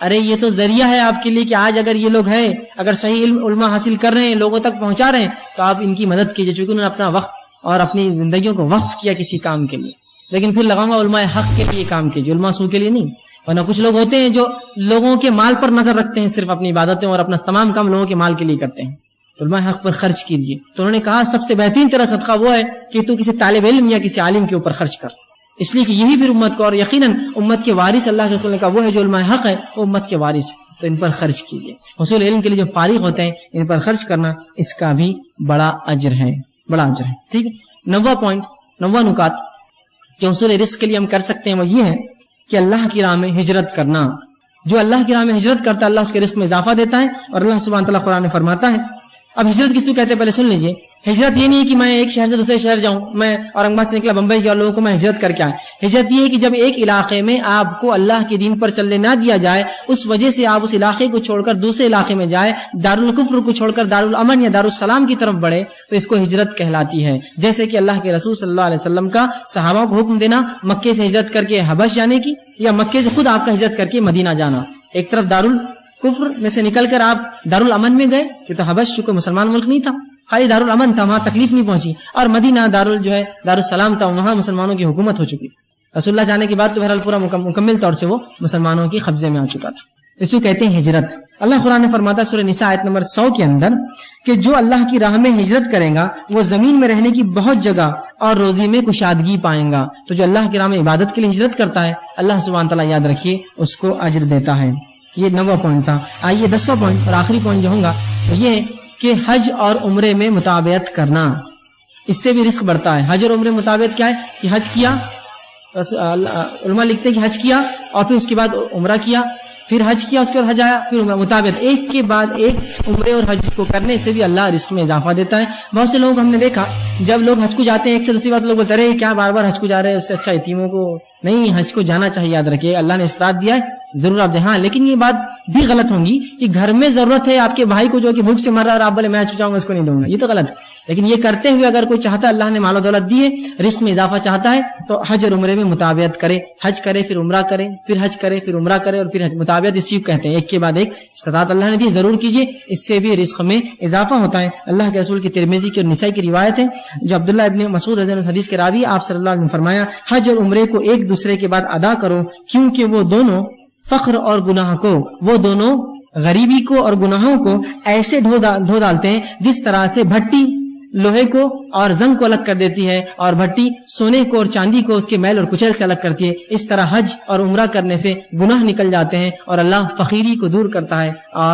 B: ارے یہ تو ذریعہ ہے آپ کے لیے کہ آج اگر یہ لوگ ہیں، اگر صحیح علم حاصل کر رہے ہیں، لوگوں تک پہنچا رہے ہیں، تو آپ ان کی مدد کیجیے، چونکہ انہوں نے اپنا وقت اور اپنی زندگیوں کو وقف کیا کسی کام کے لیے۔ لیکن پھر لگاؤں گا علماء حق کے لیے کام کیجیے، علماء سو کے لیے نہیں، ورنہ کچھ لوگ ہوتے ہیں جو لوگوں کے مال پر نظر رکھتے ہیں، صرف اپنی عبادتیں اور اپنا تمام کام لوگوں کے مال کے لیے کرتے ہیں۔ تو علماء حق پر خرچ کیجیے۔ تو انہوں نے کہا سب سے بہترین تیرا صدقہ وہ ہے کہ تو کسی طالب علم یا کسی عالم کے اوپر خرچ کر، اس لیے کہ یہی پھر امت کو، اور یقیناً امت کے وارث اللہ کے رسول نے کہا وہ ہے جو علماء حق ہے، وہ امت کے وارث ہے، تو ان پر خرچ کیجیے۔ حصول علم کے لیے جو فارغ ہوتے ہیں ان پر خرچ کرنا، اس کا بھی بڑا اجر ہے، بڑا اجر ہے، ٹھیک ہے۔ 9واں پوائنٹ، 9واں نکات جو حصول رزق کے لیے ہم کر سکتے ہیں وہ یہ ہے کہ اللہ کی راہ میں ہجرت کرنا۔ جو اللہ کی راہ میں ہجرت کرتا ہے اللہ اس کے رزق میں اضافہ دیتا ہے، اور اللہ سبحانہ تعالیٰ قرآن میں فرماتا ہے۔ اب ہجرت کس کو کہتے ہیں پہلے سن لیجئے۔ ہجرت یہ نہیں ہے کہ میں ایک شہر سے دوسرے شہر جاؤں، میں اورنگ آباد سے نکلا بمبئی گیا اور لوگوں کو میں ہجرت کر کے آئے۔ ہجرت یہ ہے کہ جب ایک علاقے میں آپ کو اللہ کے دین پر چلنے نہ دیا جائے، اس وجہ سے آپ اس علاقے کو چھوڑ کر دوسرے علاقے میں جائے، دارالکفر کو چھوڑ کر دارالامن یا دارالسلام کی طرف بڑھے، تو اس کو ہجرت کہلاتی ہے۔ جیسے کہ اللہ کے رسول صلی اللہ علیہ وسلم کا صحابہ کو حکم دینا مکے سے ہجرت کر کے حبش جانے کی، یا مکے سے خود آپ کا ہجرت کر کے مدینہ جانا۔ ایک طرف دارالکفر میں سے نکل کر آپ دارالامن میں گئے، کہ تو حبش چونکہ مسلمان ملک نہیں تھا، خالی دارالامن تھا، وہاں تکلیف نہیں پہنچی، اور مدینہ دارالسلام تھا، وہاں مسلمانوں کی حکومت ہو چکی۔ رسول اللہ جانے کے بعد تو بہرحال پورا مکمل طور سے وہ مسلمانوں کی قبضے میں آ چکا تھا۔ اس کو کہتے ہیں ہجرت۔ اللہ قرآن نے فرماتا ہے سورہ نساء آیت نمبر 100 کے اندر کہ جو اللہ کی راہ میں ہجرت کرے گا وہ زمین میں رہنے کی بہت جگہ اور روزی میں کشادگی پائیں گا۔ تو جو اللہ کی راہ میں عبادت کے لیے ہجرت کرتا ہے اللہ سبحانہ تعالیٰ یاد رکھیے اس کو اجر دیتا ہے۔ یہ 9واں پوائنٹ تھا. آئیے 10واں پوائنٹ اور آخری پوائنٹ جو ہوگا یہ ہے کہ حج اور عمرے میں مطابعت کرنا، اس سے بھی رزق بڑھتا ہے. حج اور عمرے میں مطابعت کیا ہے کہ حج کیا، علماء لکھتے ہیں کہ حج کیا اور پھر اس کے بعد عمرہ کیا، پھر حج کیا، اس کے بعد حج آیا، پھر عمرہ. مطابعت ایک کے بعد ایک عمرے اور حج کو کرنے سے بھی اللہ رزق میں اضافہ دیتا ہے. بہت سے لوگوں کو ہم نے دیکھا جب لوگ حج کو جاتے ہیں ایک سے دوسری بات لوگ بولتے رہے کیا بار بار حج کو جا رہے ہیں، اس سے اچھا یتیموں کو نہیں حج کو جانا چاہیے. یاد رکھیے اللہ نے استطاعت دیا ہے ضرور آپ جہاں، لیکن یہ بات بھی غلط ہوگی کہ گھر میں ضرورت ہے آپ کے بھائی کو جو کہ بھوک سے مر رہا ہے اور آپ بولے میں حج جاؤں گا اس کو نہیں دوں گا، یہ تو غلط ہے. لیکن یہ کرتے ہوئے اگر کوئی چاہتا ہے اللہ نے مال و دولت دی ہے رزق میں اضافہ چاہتا ہے تو حج اور عمرے میں مطابعت کرے، حج کرے پھر عمرہ کرے، پھر حج کرے پھر عمرہ کرے اور پھر حج. مطابعت اسی کو کہتے ہیں، ایک کے بعد ایک استطاعت اللہ نے دی ضرور کیجیے، اس سے بھی رزق میں اضافہ ہوتا ہے. اللہ کے رسول کی ترمذی کی اور نسائی کی روایت ہے جو عبداللہ ابن مسعود رضی اللہ عنہ حدیث کے راوی آپ صلی اللہ علیہ وسلم نے فرمایا حج اور عمرے کو ایک دوسرے کے بعد ادا کرو کیونکہ وہ دونوں فقر اور گناہ کو، وہ دونوں غریبی کو اور گناہوں کو ایسے دھو ڈالتے ہیں جس طرح سے بھٹی لوہے کو اور زنگ کو الگ کر دیتی ہے اور بھٹی سونے کو اور چاندی کو اس کے میل اور کچیل سے الگ کرتی ہے. اس طرح حج اور عمرہ کرنے سے گناہ نکل جاتے ہیں اور اللہ فقیری کو دور کرتا ہے اور